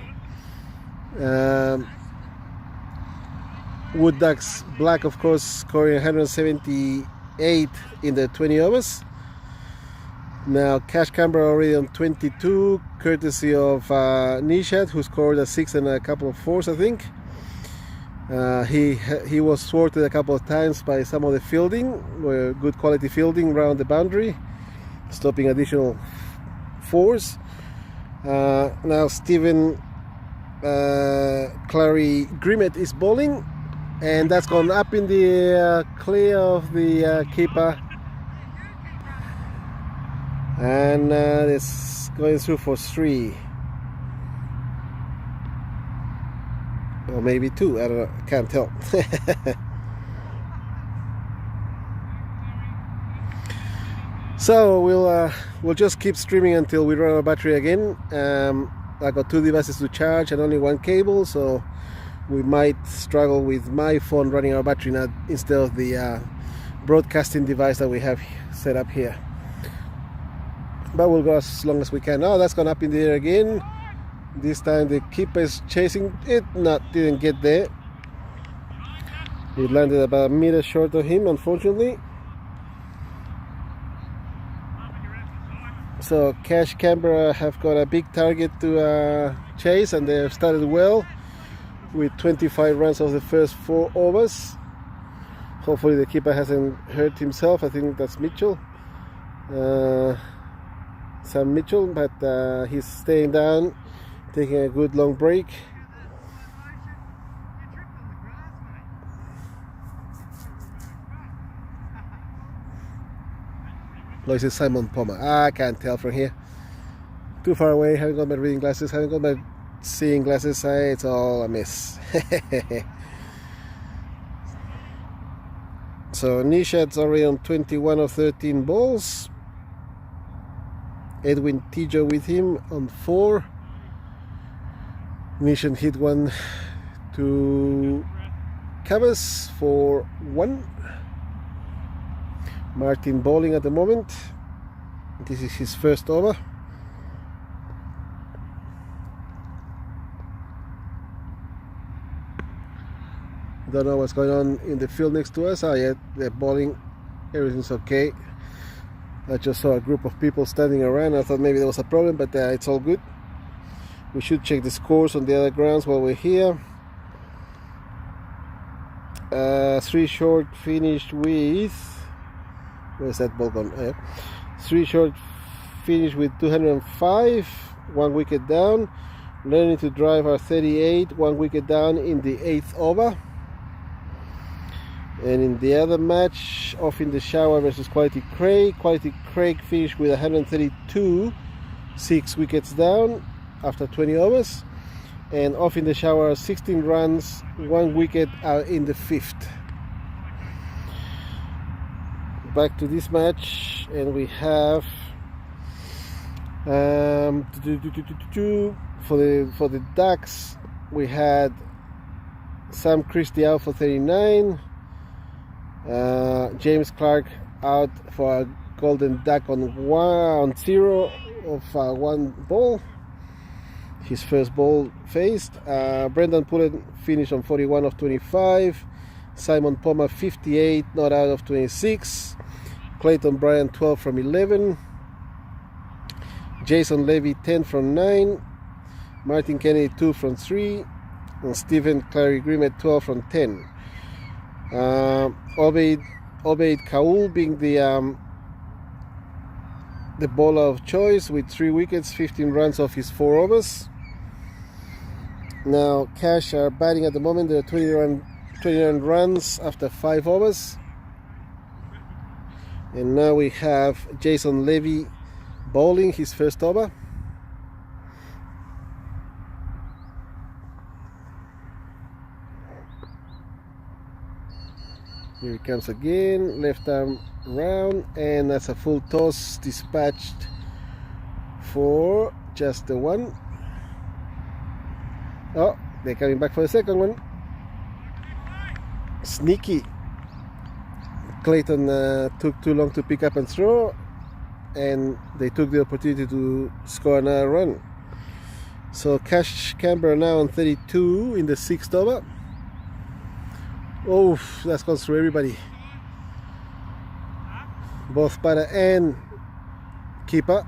Wood Ducks Black, of course, scoring 178 in the 20 overs. Now Kash Canberra already on 22, courtesy of Nishat, who scored a 6 and a couple of 4s, I think. He was thwarted a couple of times by some of the fielding, good quality fielding around the boundary, stopping additional 4s. Now Stephen Clary Grimmett is bowling, and that's gone up in the clear of the keeper, and it's going through for 3 or maybe 2. I don't know, can't tell. So we'll just keep streaming until we run out of battery again. I got 2 devices to charge and only 1 cable, so we might struggle with my phone running out of battery now instead of the broadcasting device that we have set up here. But we'll go as long as we can. Oh, that's gone up in the air again. This time the keeper is chasing it, didn't get there. It landed about a meter short of him, unfortunately. So Kash Canberra have got a big target to chase, and they have started well with 25 runs of the first 4 overs. Hopefully the keeper hasn't hurt himself. I think that's Mitchell, Sam Mitchell, but he's staying down, taking a good long break. No, this is Simon Palmer. I can't tell from here. Too far away, haven't got my reading glasses, haven't got my seeing glasses. It's all a miss. So Nishat's already on 21 of 13 balls. Edwin Tijo with him on 4. Nishat hit 1 to Cavas for 1. Martin bowling at the moment. This is his first over. Don't know what's going on in the field next to us. Oh yeah, they're bowling. Everything's okay. I just saw a group of people standing around. I thought maybe there was a problem, but it's all good. We should check the scores on the other grounds while we're here. 3 short finished with... Where's that ball gone? Oh, yeah. 3 short finished with 205, 1 wicket down. Learning to drive our 38, 1 wicket down in the 8th over. And in the other match, Off in the Shower versus Quality Craig finished with 132, 6 wickets down after 20 overs. And Off in the Shower, 16 runs, 1 wicket out in the 5th. Back to this match, and we have for the Ducks, we had Sam Christie out for 39, James Clark out for a golden duck on 0 of 1 ball, his first ball faced. Brendan Pullen finished on 41 of 25, Simon Palmer 58, not out of 26, Clayton Bryan 12 from 11, Jason Levy 10 from 9, Martin Kennedy 2 from 3, and Stephen Clary Grimmett 12 from 10. Obeid Kaul being the bowler of choice with 3 wickets, 15 runs off his 4 overs. Now Kash are batting at the moment. They're 29 runs after 5 overs. And now we have Jason Levy bowling his first over. Here he comes again, left arm round, and that's a full toss dispatched for just the one. Oh, they're coming back for the second one. Sneaky. Clayton took too long to pick up and throw, and they took the opportunity to score another run. So Kash Canberra now on 32 in the 6th over. Oh, that's gone through everybody. Both batter and keeper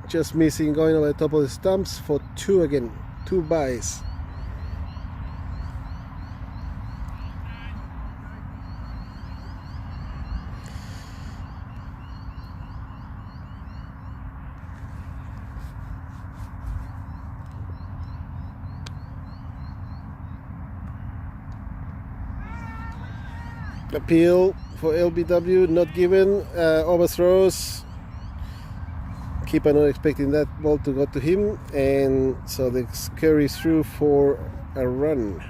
just missing, going over the top of the stumps for 2 again. 2 byes. Appeal for LBW not given. Overthrows. Keeper not expecting that ball to go to him, and so they carry through for a run.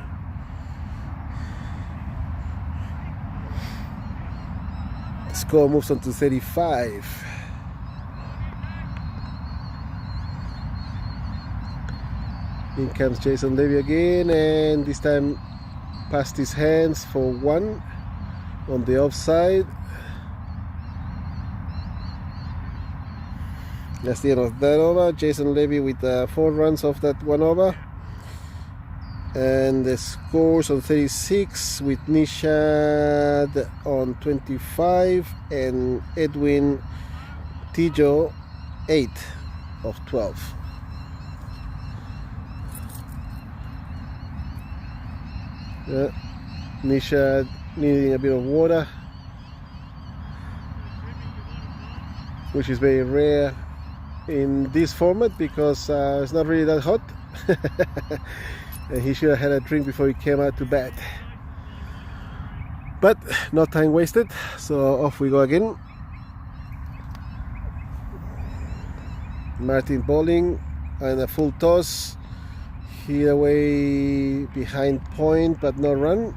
The score moves on to 35. In comes Jason Levy again, and this time past his hands for 1 on the offside. That's the end of that over. Jason Levy with 4 runs off that 1 over. And the scores on 36 with Nishad on 25 and Edwin Tijo 8 of 12. Nishad needing a bit of water, which is very rare in this format because it's not really that hot. And he should have had a drink before he came out to bat, but no time wasted, so off we go again. Martin bowling and a full toss, hit away behind point but no run.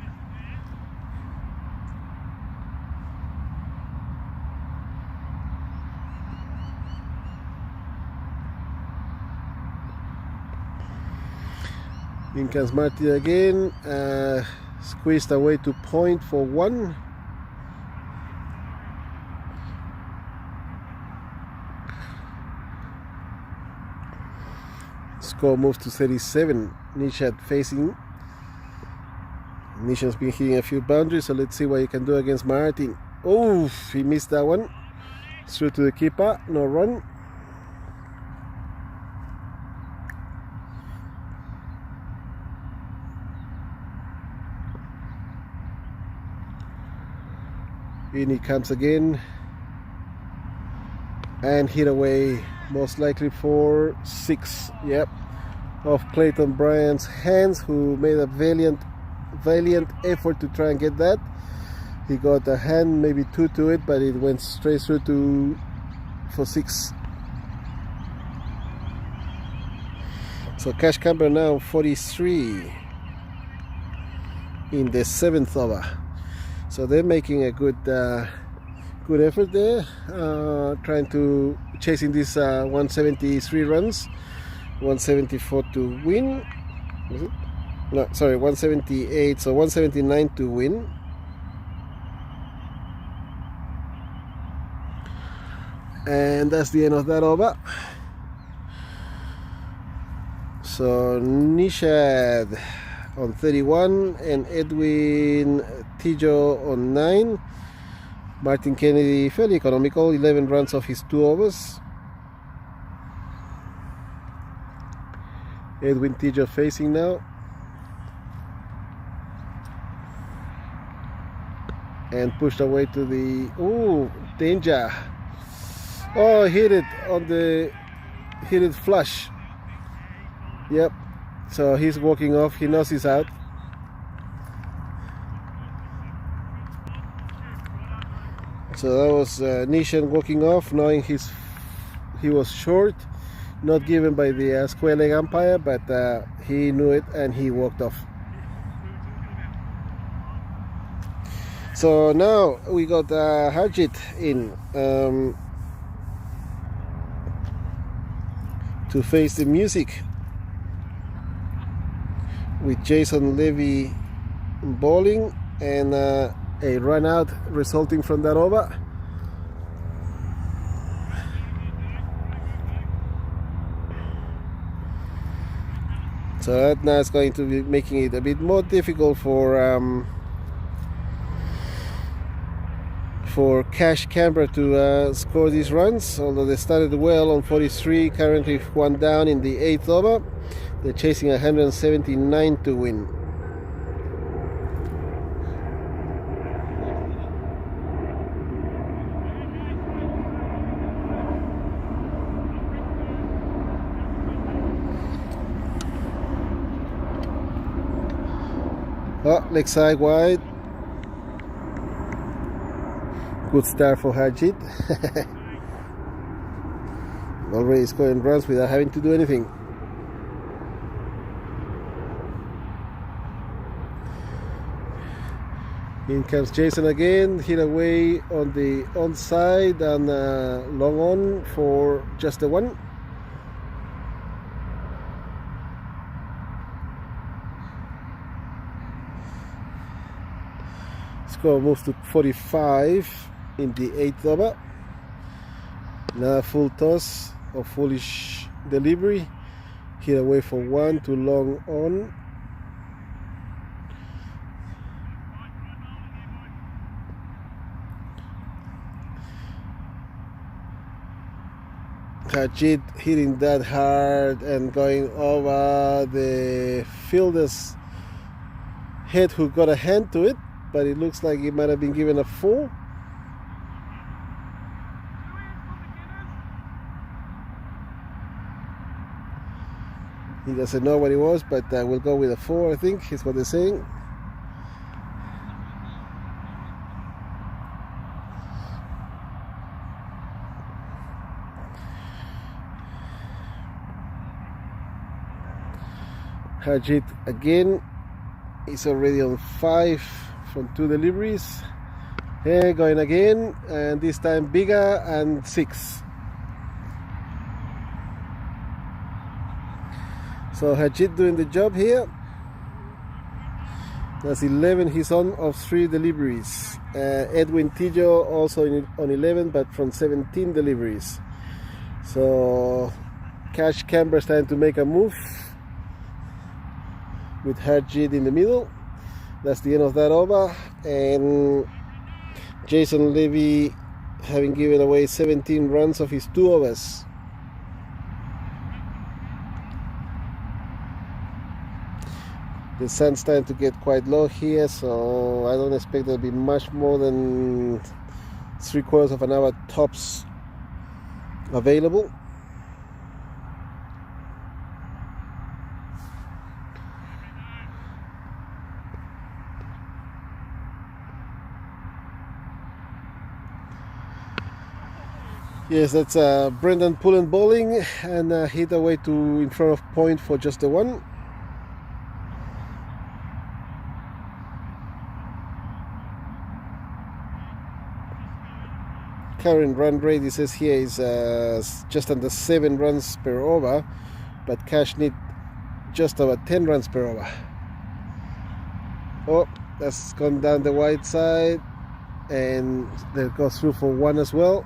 In comes Marty again, squeezed away to point for 1. Score moves to 37. Nishad facing. Nishad's been hitting a few boundaries, so let's see what he can do against Martin. Oh, he missed that one. Through to the keeper, no run. In he comes again and hit away, most likely for 6. Yep, off Clayton Bryant's hands, who made a valiant effort to try and get that. He got a hand, maybe 2 to it, but it went straight through for 6. So Kash Canberra now 43 in the 7th over. So they're making a good effort there, trying to chasing these 173 runs, 174 to win. Was it? No, sorry, 178. So 179 to win. And that's the end of that over. So Nishad on 31 and Edwin Tijo on 9. Martin Kennedy fairly economical, 11 runs off his 2 overs. Edwin Tijo facing now. And pushed away to the, ooh, danger. Oh, hit it flush. Yep. So he's walking off. He knows he's out. So that was Nishan walking off, knowing he was short, not given by the square leg umpire, but he knew it and he walked off. So now we got Harjit in to face the music with Jason Levy bowling and a run out resulting from that over. So that now is going to be making it a bit more difficult for Kash Canberra to score these runs, although they started well on 43, currently one down in the 8th over. They're chasing 179 to win. Oh, leg side wide. Good start for Harjit. Already scoring runs without having to do anything. In comes Jason again, hit away on the onside and long on for just the one. Score moves to 45 in the 8th over. Now full toss or foolish delivery. Hit away for one, too long on. Harjit hitting that hard and going over the fielder's head, who got a hand to it, but it looks like it might have been given a 4. He doesn't know what it was, but we'll go with a 4, I think, is what they're saying. Harjit again is already on 5 from 2 deliveries. Here going again, and this time bigger, and 6. So Harjit doing the job here. That's 11 he's on of 3 deliveries. Edwin Tijo also on 11, but from 17 deliveries. So Kash Canberra starting to make a move with Harjit in the middle. That's the end of that over, and Jason Levy having given away 17 runs of his 2 overs. The sun's starting to get quite low here, so I don't expect there'll be much more than 3/4 of an hour tops available. Yes, that's Brendan Pullen bowling, and hit away to in front of point for just the one. Current run rate, it says here, is just under 7 runs per over, but Kash need just over 10 runs per over. Oh, that's gone down the wide side, and that goes through for 1 as well.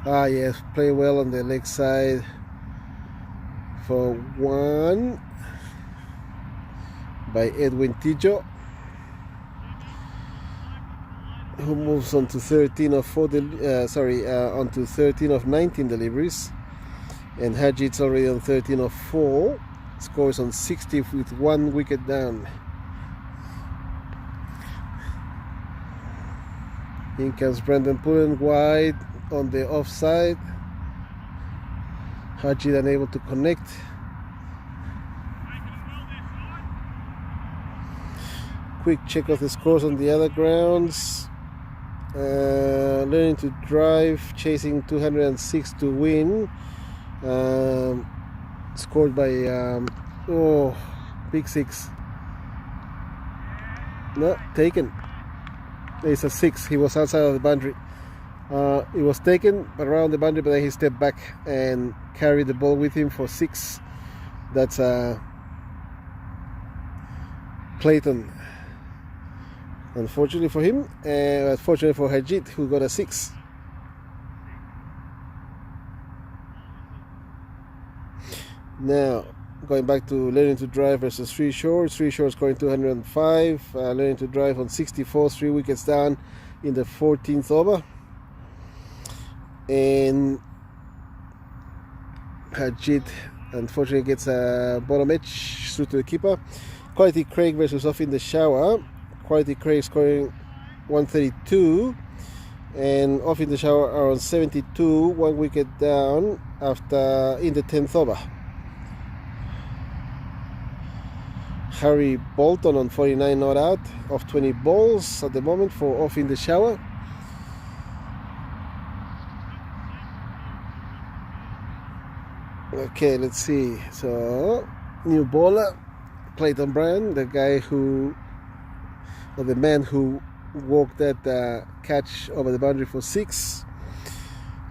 Ah, yes, play well on the leg side for 1 by Edwin Tijo, who moves on to 13 of 4 on to 13 of 19 deliveries, and Hajit's already on 13 of 4, scores on 60 with 1 wicket down. In comes Brendan Pullen wide on the offside. Hajit unable to connect. Quick check of the scores on the other grounds. Learning to drive, chasing 206 to win. Scored by big 6. No, taken. It's a 6. He was outside of the boundary. It was taken around the boundary, but then he stepped back and carried the ball with him for 6. That's Clayton. Unfortunately for him, and fortunately for Hajit, who got a 6. Now, going back to learning to drive versus Three Shores. Three Shores scoring 205. Learning to drive on 64, 3 wickets down in the 14th over. And Hajit unfortunately gets a bottom edge through to the keeper. Quality Craig versus Off in the Shower. Quality Craig scoring 132, and Off in the Shower are on 72, 1 wicket down after in the 10th over. Harry Bolton on 49 not out of 20 balls at the moment for Off in the Shower. Okay, let's see. So, new bowler, Clayton Bryan, the man who walked that catch over the boundary for 6.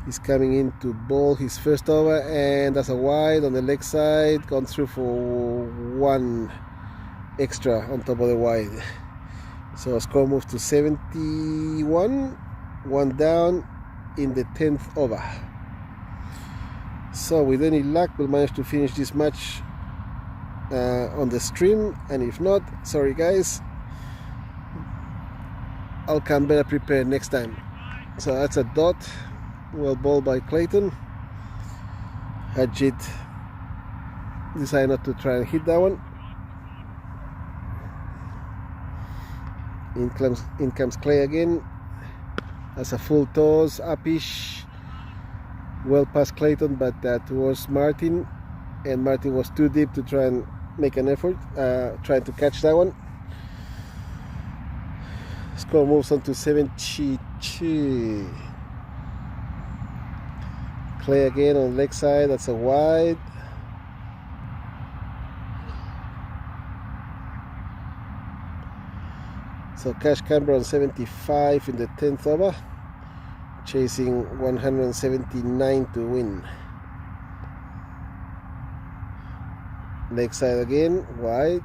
He's coming in to bowl his first over, and that's a wide on the leg side, gone through for 1 extra on top of the wide. So score moved to 71, 1 down in the 10th over. So with any luck, we'll manage to finish this match on the stream, and if not, sorry guys, I'll come better prepared next time. So that's a dot, well bowled by Clayton. Hajit decided not to try and hit that one. In comes Clay again. That's a full toss, upish, well past Clayton, but towards Martin, and Martin was too deep to try and make an effort, trying to catch that one. Score moves on to 72. Clay again on leg side, that's a wide. So Kash Canberra on 75 in the 10th over, chasing 179 to win. Leg side again, wide.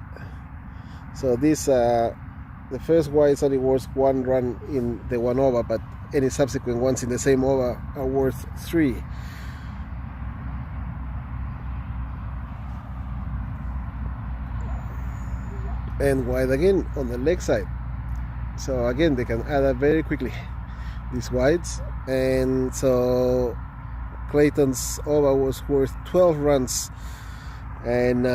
So this the first wide is only worth 1 run in the 1 over, but any subsequent ones in the same over are worth 3. And wide again on the leg side. So again, they can add up very quickly, these wides. And so Clayton's over was worth 12 runs, and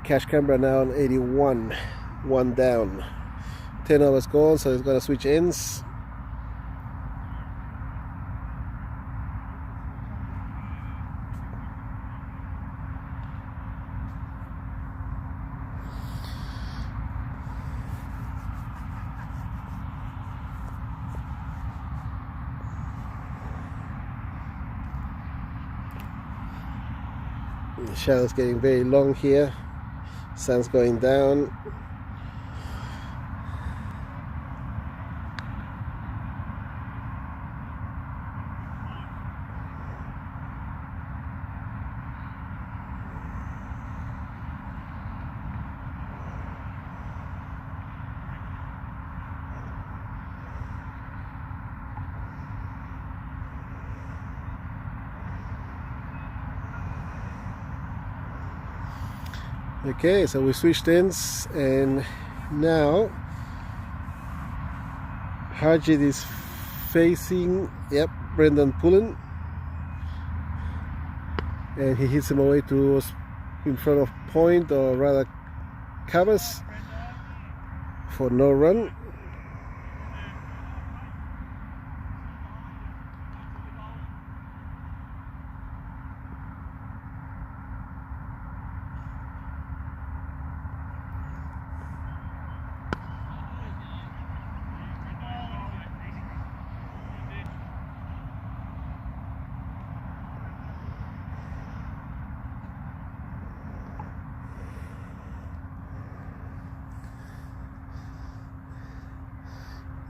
Kash Canberra now on 81, 1 down. 10 overs gone, so it's gonna switch ends. The shadow's getting very long here. Sun's going down. Okay, so we switched ends, and now Harjit is facing, yep, Brendan Pullen, and he hits him away to in front of point, or rather covers for no run.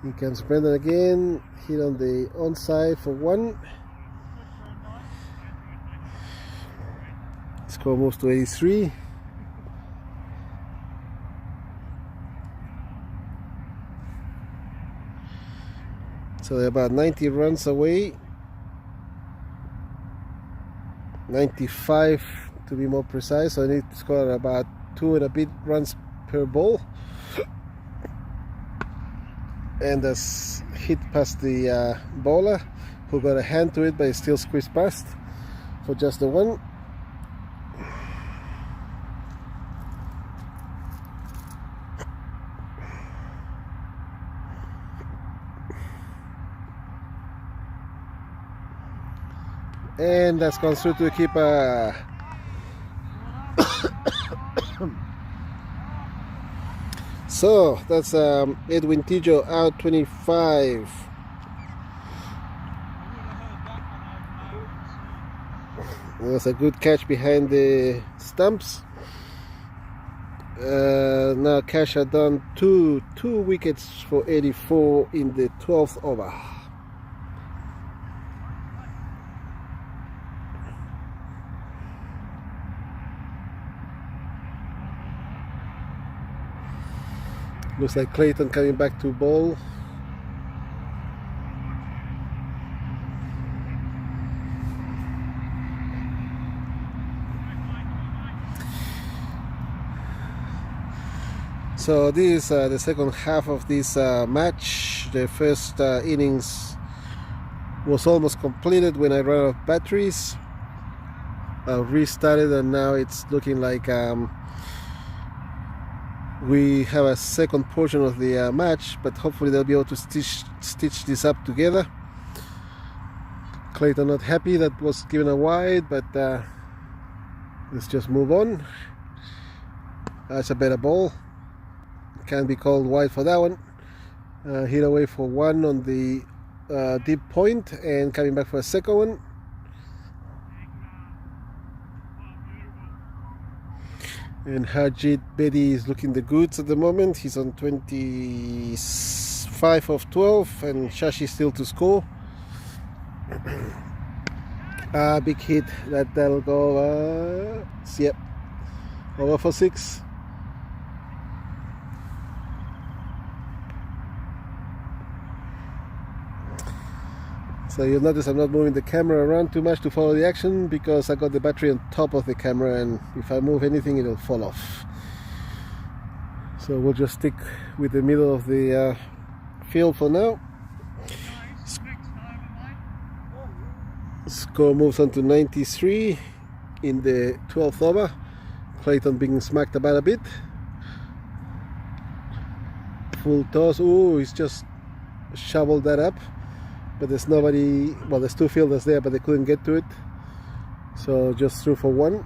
Here comes Brendan again, hit on the onside for one. Score moves to 83. So they're about 90 runs away. 95 to be more precise, so I need to score about 2 and a bit runs per ball. And that's hit past the bowler, who got a hand to it, but it still squeezed past for just the one. And that's gone through to the keeper. So that's Edwin Tijo out 25. It was a good catch behind the stumps. Now Kash had done two wickets for 84 in the 12th over. Looks like Clayton coming back to bowl. So this is the second half of this match. The first innings was almost completed when I ran out of batteries. I restarted, and now it's looking like we have a second portion of the match, but hopefully they'll be able to stitch this up together. Clayton not happy that was given a wide, but let's just move on. That's a better ball. Can't be called wide for that one. Hit away for one on the deep point, and coming back for a second one. And Harjit Bedi is looking the goods at the moment. He's on 25 of 12, and Shashi still to score. Big hit. That'll go. Yep, over for 6. So you'll notice I'm not moving the camera around too much to follow the action, because I got the battery on top of the camera, and if I move anything it'll fall off. So we'll just stick with the middle of the field for now. Score moves on to 93 in the 12th over. Clayton being smacked about a bit. Full toss. Ooh, he's just shoveled that up. But there's nobody, well, there's 2 fielders there, but they couldn't get to it. So just threw for 1.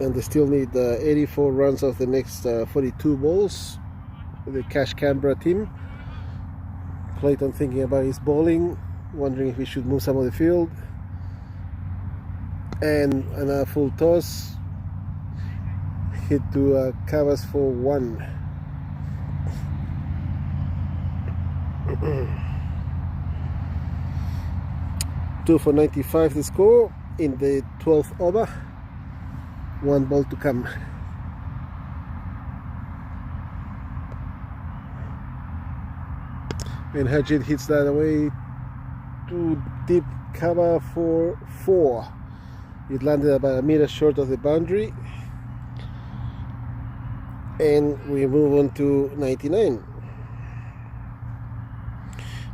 And they still need 84 runs of the next 42 balls. The Kash Canberra team. Clayton thinking about his bowling, wondering if he should move some of the field. And another full toss. Hit to covers for 1. Two for 95 the score in the 12th over. 1 ball to come. And Harjit hits that away to deep cover for 4. It landed about a meter short of the boundary. And we move on to 99.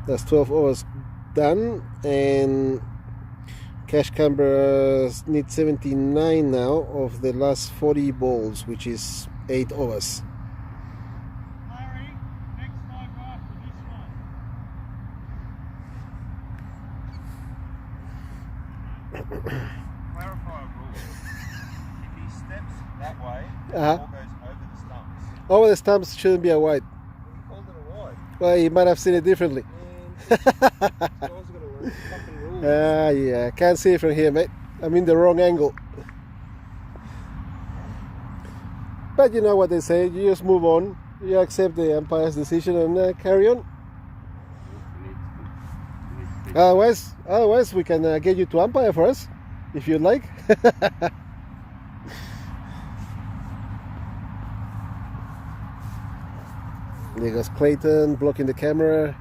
That's 12 overs done, and Kash Canberra needs 79 now of the last 40 balls, which is 8 overs. Larry, next 5 after this one. Clarify a rule. If he steps that way, the ball goes over the stumps. Over the stumps shouldn't be a wide. He called it a wide. Well, he might have seen it differently. Guys have got to learn fucking rules. Yeah, can't see it from here, mate. I'm in the wrong angle. But you know what they say, you just move on, you accept the umpire's decision and carry on. Otherwise we can get you to umpire for us, if you'd like. There goes Clayton blocking the camera,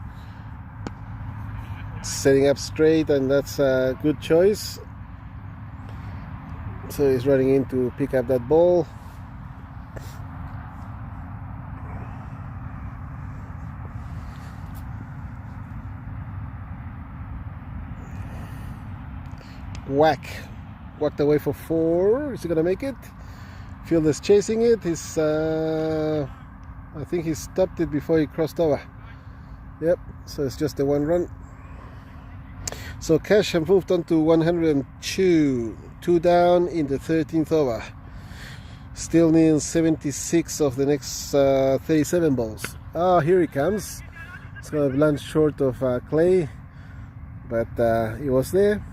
setting up straight, and that's a good choice. So he's running in to pick up that ball. Whacked away for 4. Is he gonna make it? Fielder's chasing it. He's I think he stopped it before he crossed over. Yep, so it's just a 1 run. So Kash have moved on to 102, 2 down in the 13th over. Still needs 76 of the next 37 balls. Oh, here he comes. It's going to land short of Clay, but he was there.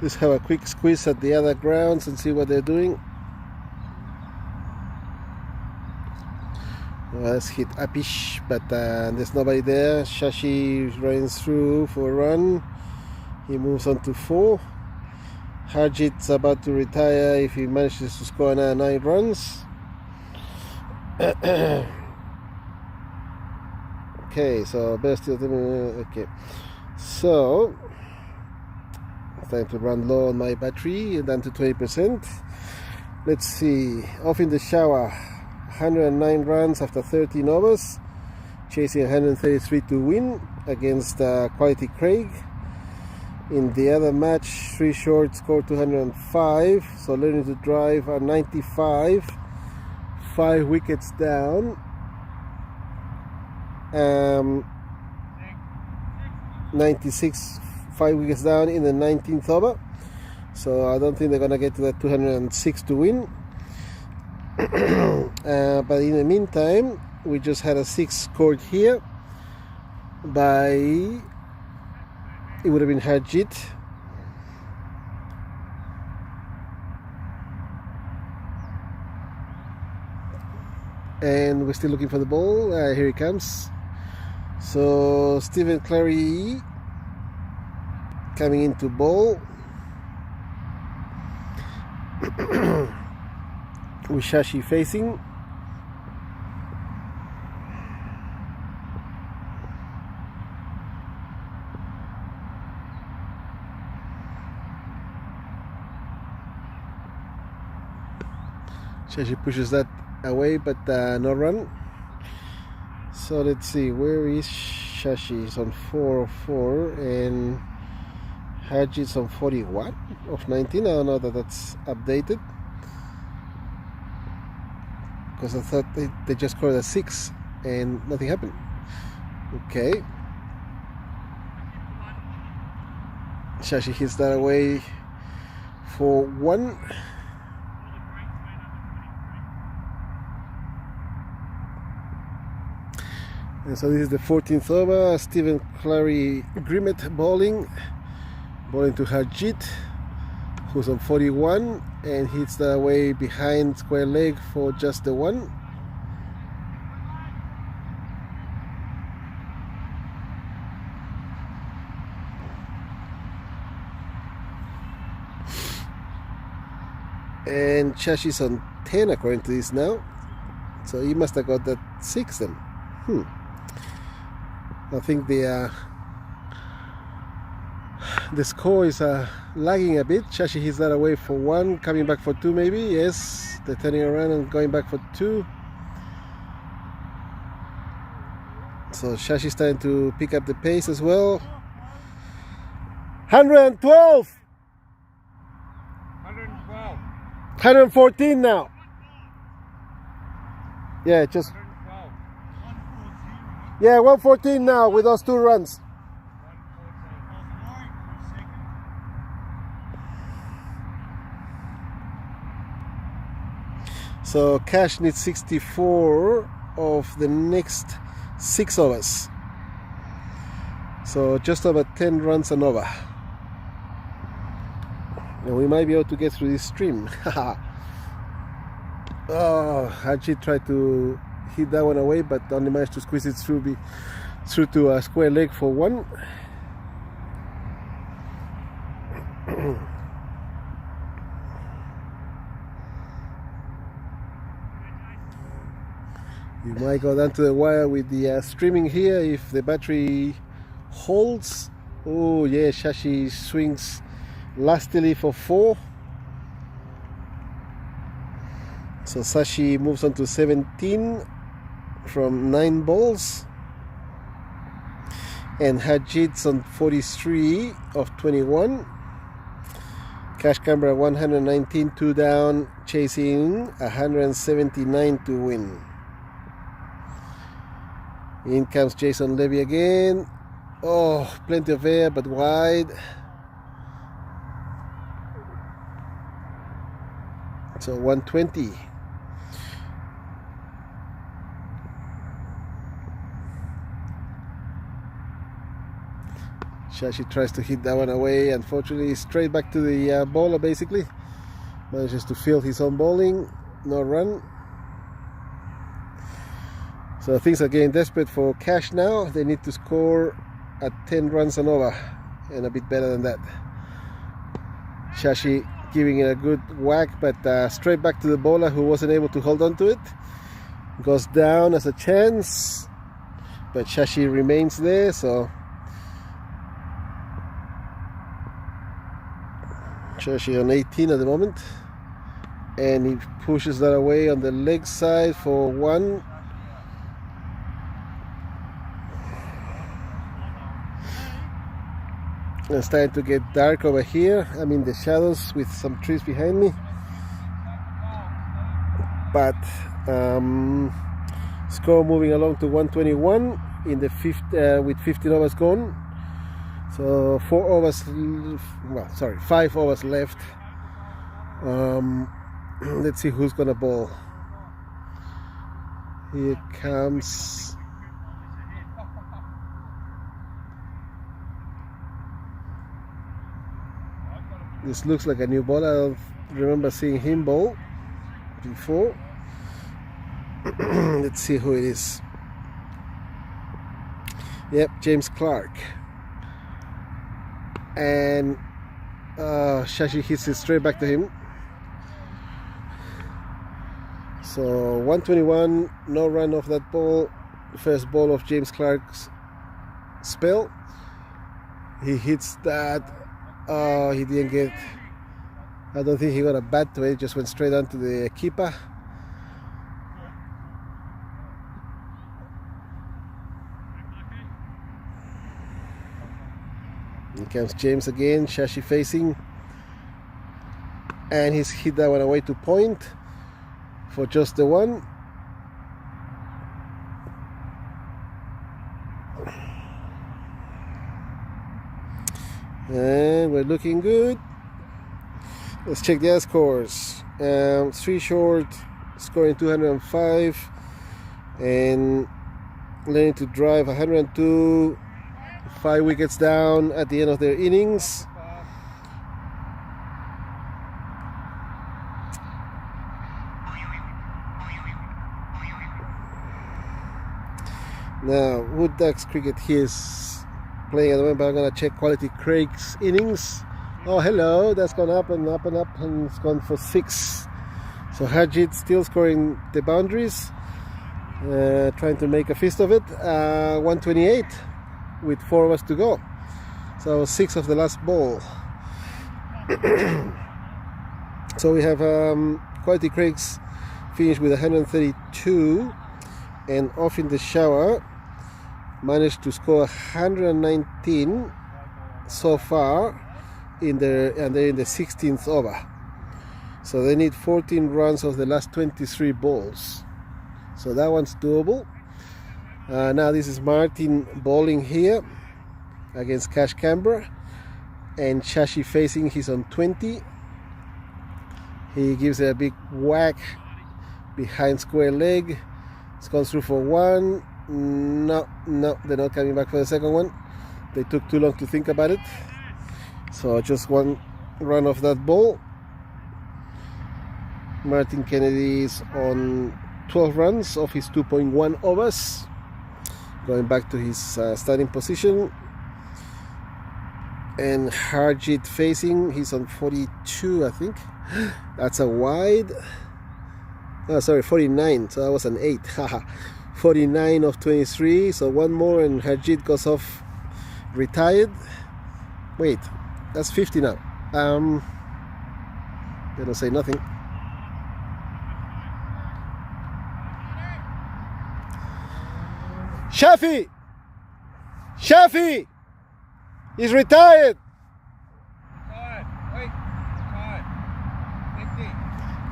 Let's have a quick squeeze at the other grounds and see what they're doing. Well, let's hit Apish, but there's nobody there. Shashi runs through for a run. He moves on to 4. Harjit's about to retire if he manages to score another 9 runs. Okay, so best still. Okay, so time to run low on my battery, down to 20%. Let's see, off in the shower, 109 runs after 13 overs, chasing 133 to win against Quality Craig. In the other match, 3 short scored 205, so learning to drive 95, 5 wickets down. 96, 5 wickets down in the 19th over, so I don't think they're gonna get to that 206 to win. But in the meantime, we just had a 6 scored here by, it would have been Harjit. And we're still looking for the ball. Here he comes. So Stephen Clary coming into ball. With Shashi facing. Shashi pushes that away, but no run. So let's see, where is Shashi? He's on 404 and Harjit's on 41 of 19. I don't know that that's updated, because I thought they just scored a 6 and nothing happened. Okay, Shashi hits that away for 1. And so this is the 14th over. Stephen Clary Grimmett bowling to Harjit, who's on 41 and hits the away behind square leg for just the 1. And Shashi's on 10 according to this now. So he must have got that 6 then. I think the score is lagging a bit. Shashi hits that away for 1, coming back for 2 maybe. Yes, they're turning around and going back for 2. So Shashi's starting to pick up the pace as well. 112! 112. 114 now. Yeah, just 112. 114 now with those 2 runs. So Kash needs 64 of the next 6 overs. So just over 10 runs and over. And we might be able to get through this stream. Oh, Haji tried to hit that one away, but only managed to squeeze it through to a square leg for 1. You might go down to the wire with the streaming here if the battery holds. Oh yeah, Shashi swings lastly for 4. So Sashi moves on to 17 from 9 balls. And Hajit's on 43 of 21. Kash Canberra 119, 2 down, chasing 179 to win. In comes Jason Levy again. Oh, plenty of air, but wide. So 120. Shashi tries to hit that one away. Unfortunately, straight back to the bowler basically. Manages to field his own bowling. No run. So things are getting desperate for Kash now. They need to score at 10 runs and over, and a bit better than that. Shashi giving it a good whack, but straight back to the bowler who wasn't able to hold on to it. Goes down as a chance, but Shashi remains there. So Shashi on 18 at the moment, and he pushes that away on the leg side for 1. It's starting to get dark over here. I'm in the shadows with some trees behind me. But score moving along to 121 in the with 15 overs gone. So 5 overs left. Let's see who's gonna bowl. Here comes. This looks like a new bowler. I don't remember seeing him bowl before. Let's see who it is. Yep, James Clark. And Shashi hits it straight back to him. So 121, no run off that ball. First ball of James Clark's spell. He hits that. Oh, he didn't get. I don't think he got a bat to it. Just went straight onto the keeper. Here comes James again. Shashi facing, and he's hit that one away to point for just the 1. And we're looking good. Let's check the other scores. 3 short, scoring 205, and learning to drive 102. 5 wickets down at the end of their innings. Now, Wood Ducks cricket here is playing at the moment, but I'm going to check Quality Craig's innings Oh, hello. That's gone up and up and up, and it's gone for 6. So Harjit still scoring the boundaries, trying to make a fist of it. 128 with 4 of us to go. So 6 of the last ball. So we have Quality Craig's finished with 132, and Off in the Shower managed to score 119 so far and they're in the 16th over. So they need 14 runs of the last 23 balls. So that one's doable. Now this is Martin bowling here against Kash Canberra, and Shashi facing. He's on 20. He gives it a big whack behind square leg. It's gone through for 1. No, they're not coming back for the second one. They took too long to think about it. So just 1 run of that ball. Martin Kennedy is on 12 runs of his 2.1 overs. Going back to his starting position. And Harjit facing. He's on 42, I think. That's a wide. Oh, sorry, 49. So that was an 8. 49 of 23. So 1 more and Harjit goes off retired. Wait, that's 50 now. They don't say nothing. Shafi is retired.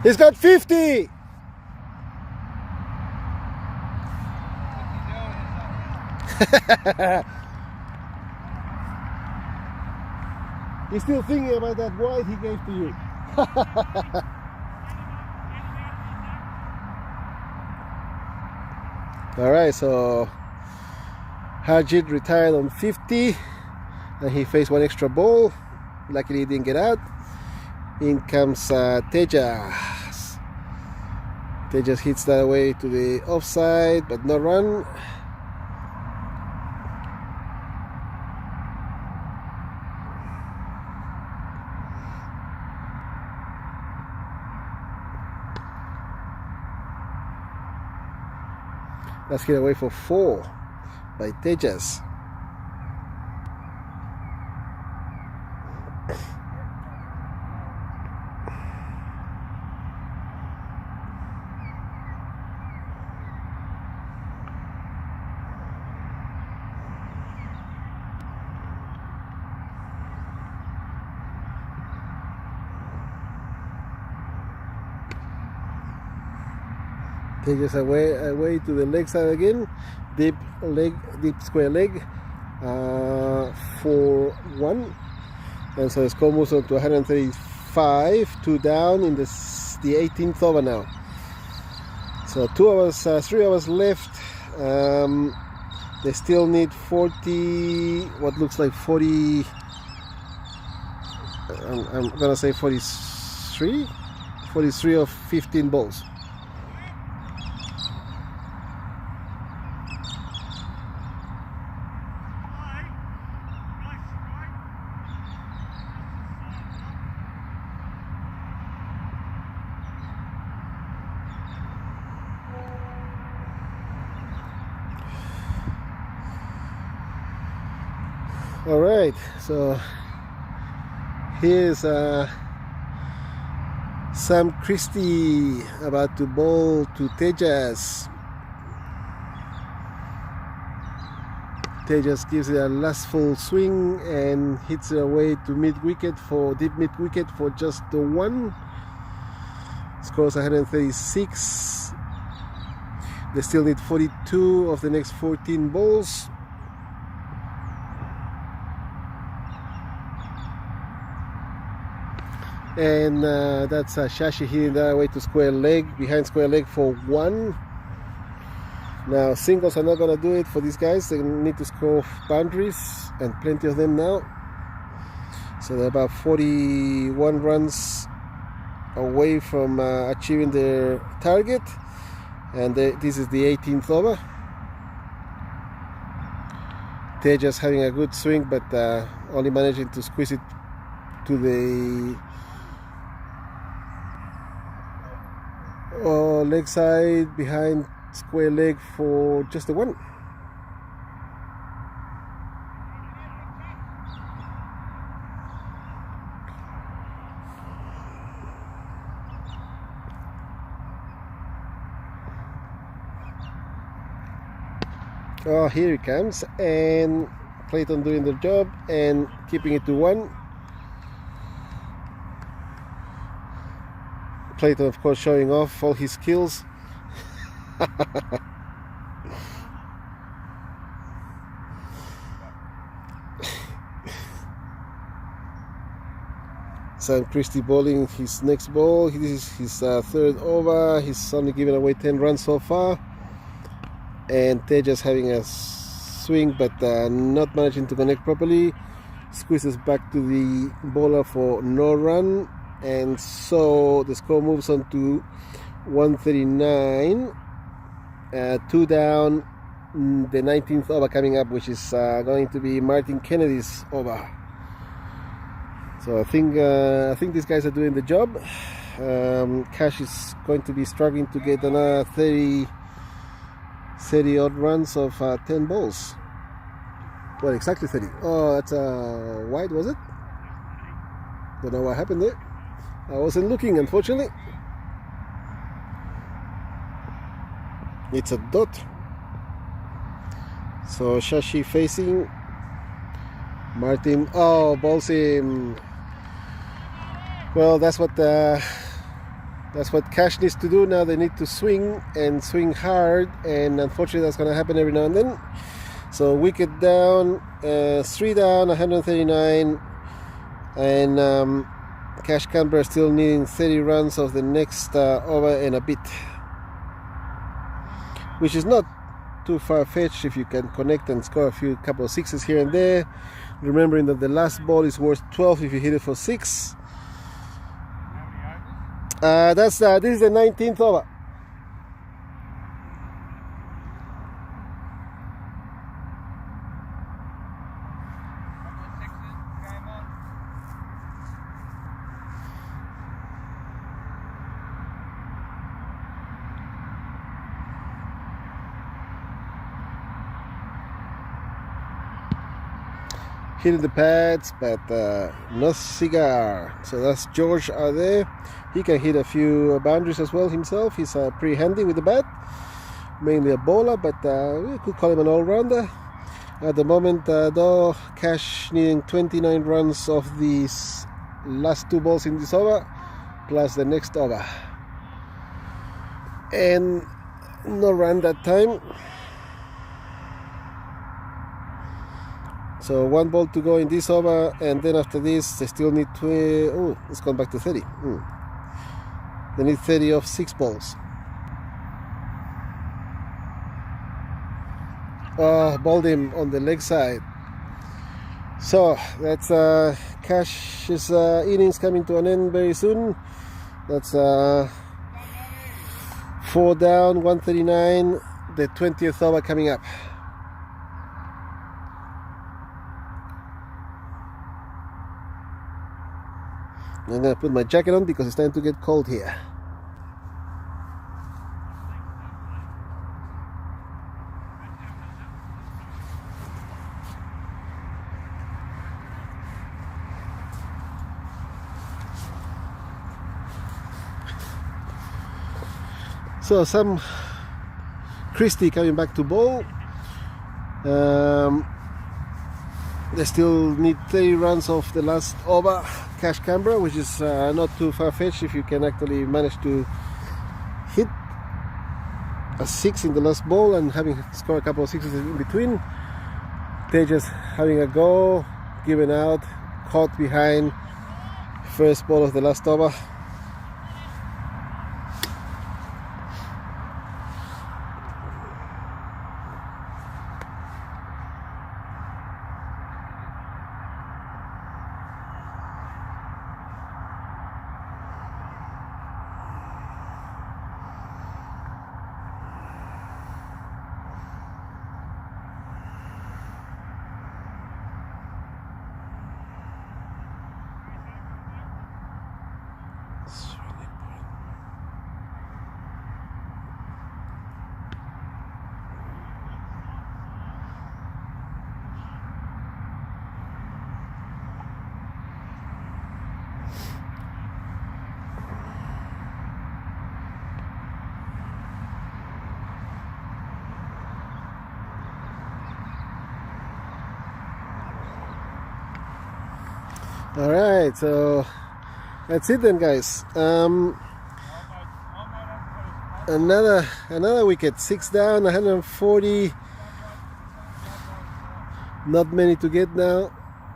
He's got 50. He's still thinking about that wide he gave to you. Alright, so Harjit retired on 50 and he faced 1 extra ball. Luckily he didn't get out. In comes Tejas. Tejas hits that away to the offside, but no run. Let's hit away for 4 by Tejas. Tejas away to the leg side again, deep square leg, 4-1, and so the score moves on to 135, 2 down in the 18th over now. So 3 hours left. They still need 40, what looks like 40. I'm gonna say 43 of 15 balls. All right, so here's Sam Christie about to bowl to Tejas. Tejas gives it a last full swing and hits it away to deep mid wicket for just the 1. Scores 136. They still need 42 of the next 14 balls. And that's Shashi hitting that away to square leg, behind square leg for 1. Now singles are not going to do it for these guys. They need to score boundaries, and plenty of them now. So they're about 41 runs away from achieving their target, and this is the 18th over. Tejas having a good swing, but only managing to squeeze it to the leg side behind square leg for just the one. Oh, here it comes, and Clayton doing the job and keeping it to one. Clayton, of course, showing off all his skills. Sam Christie bowling his next ball. This is his third over. He's only given away 10 runs so far. And Tejas having a swing but not managing to connect properly. Squeezes back to the bowler for no run, and so the score moves on to 139. 2 down. The 19th over coming up, which is going to be Martin Kennedy's over. So I think these guys are doing the job. Kash is going to be struggling to get another 30 odd runs of 10 balls. Well, exactly 30. Oh, that's wide, was it? Don't know what happened there. I wasn't looking, unfortunately. It's a dot. So Shashi facing Martin. Oh, balls him. Well, that's what Kash needs to do now. They need to swing and swing hard, and unfortunately that's going to happen every now and then. So wicket down, 3 down, 139, and Kash Canberra still needing 30 runs of the next over and a bit, which is not too far-fetched if you can connect and score a couple of sixes here and there, remembering that the last ball is worth 12 if you hit it for 6. This is the 19th over. Hitting the pads, but no cigar. So that's George out there. He can hit a few boundaries as well himself. He's pretty handy with the bat. Mainly a bowler, but we could call him an all-rounder. At the moment, though, Kash needing 29 runs of these last 2 balls in this over, plus the next over. And no run that time. So 1 ball to go in this over, and then after this they still need to... oh, it's gone back to 30. They need 30 of 6 balls. Oh, bowled him on the leg side. So that's Kash's innings coming to an end very soon. That's 4 down, 139, the 20th over coming up. I'm going to put my jacket on because it's starting to get cold here. So Sam Christie coming back to bowl. They still need 30 runs off the last over. Kash Canberra, which is not too far-fetched if you can actually manage to hit a 6 in the last ball and having scored a couple of 6s in between. Tejas having a go, given out, caught behind first ball of the last over. All right, so that's it then, guys. Another wicket, 6 down, 140. Not many to get now.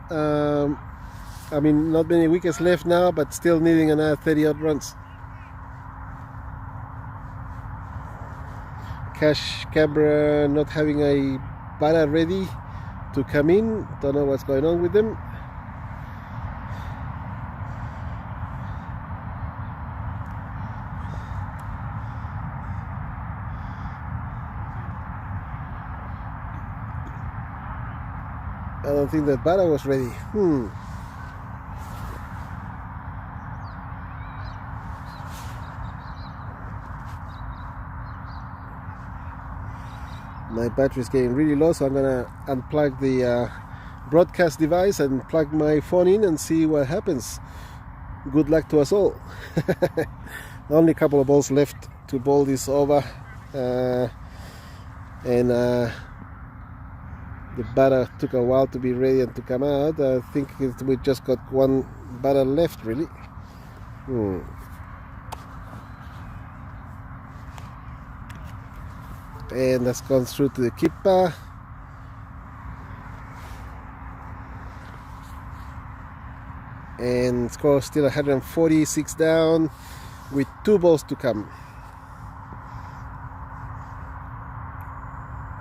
I mean, not many wickets left now, but still needing another 30 odd runs. Kash Canberra not having a batter ready to come in. Don't know what's going on with them. I don't think that batter was ready. My battery is getting really low, so I'm gonna unplug the broadcast device and plug my phone in and see what happens. Good luck to us all. Only a couple of balls left to bowl this over, and the batter took a while to be ready and to come out. I think we just got one batter left, really. And that's gone through to the keeper. And score still 146 down with 2 balls to come.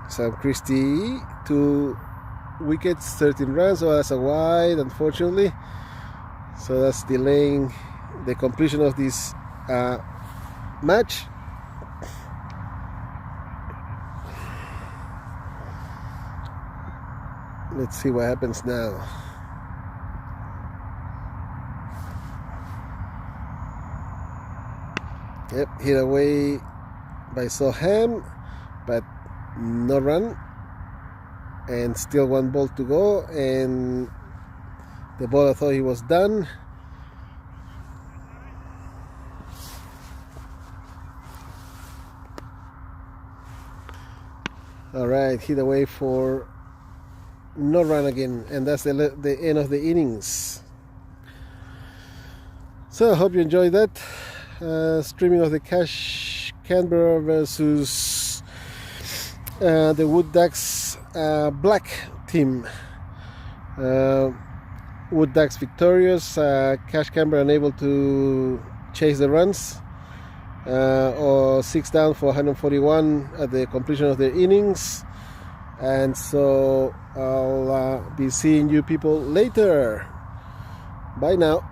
Sam Christie, 2 wickets, 13 runs. Oh, that's a wide, unfortunately. So that's delaying the completion of this match. Let's see what happens now. Yep, hit away by Soham, but no run, and still 1 ball to go, and the bowler thought he was done. All right, hit away for no run again, and that's the end of the innings. So I hope you enjoyed that streaming of the Kash Canberra versus the Wood Ducks black team. Wood Ducks victorious, Kash Canberra unable to chase the runs, or 6 down for 141 at the completion of their innings. And so I'll be seeing you people later. Bye now.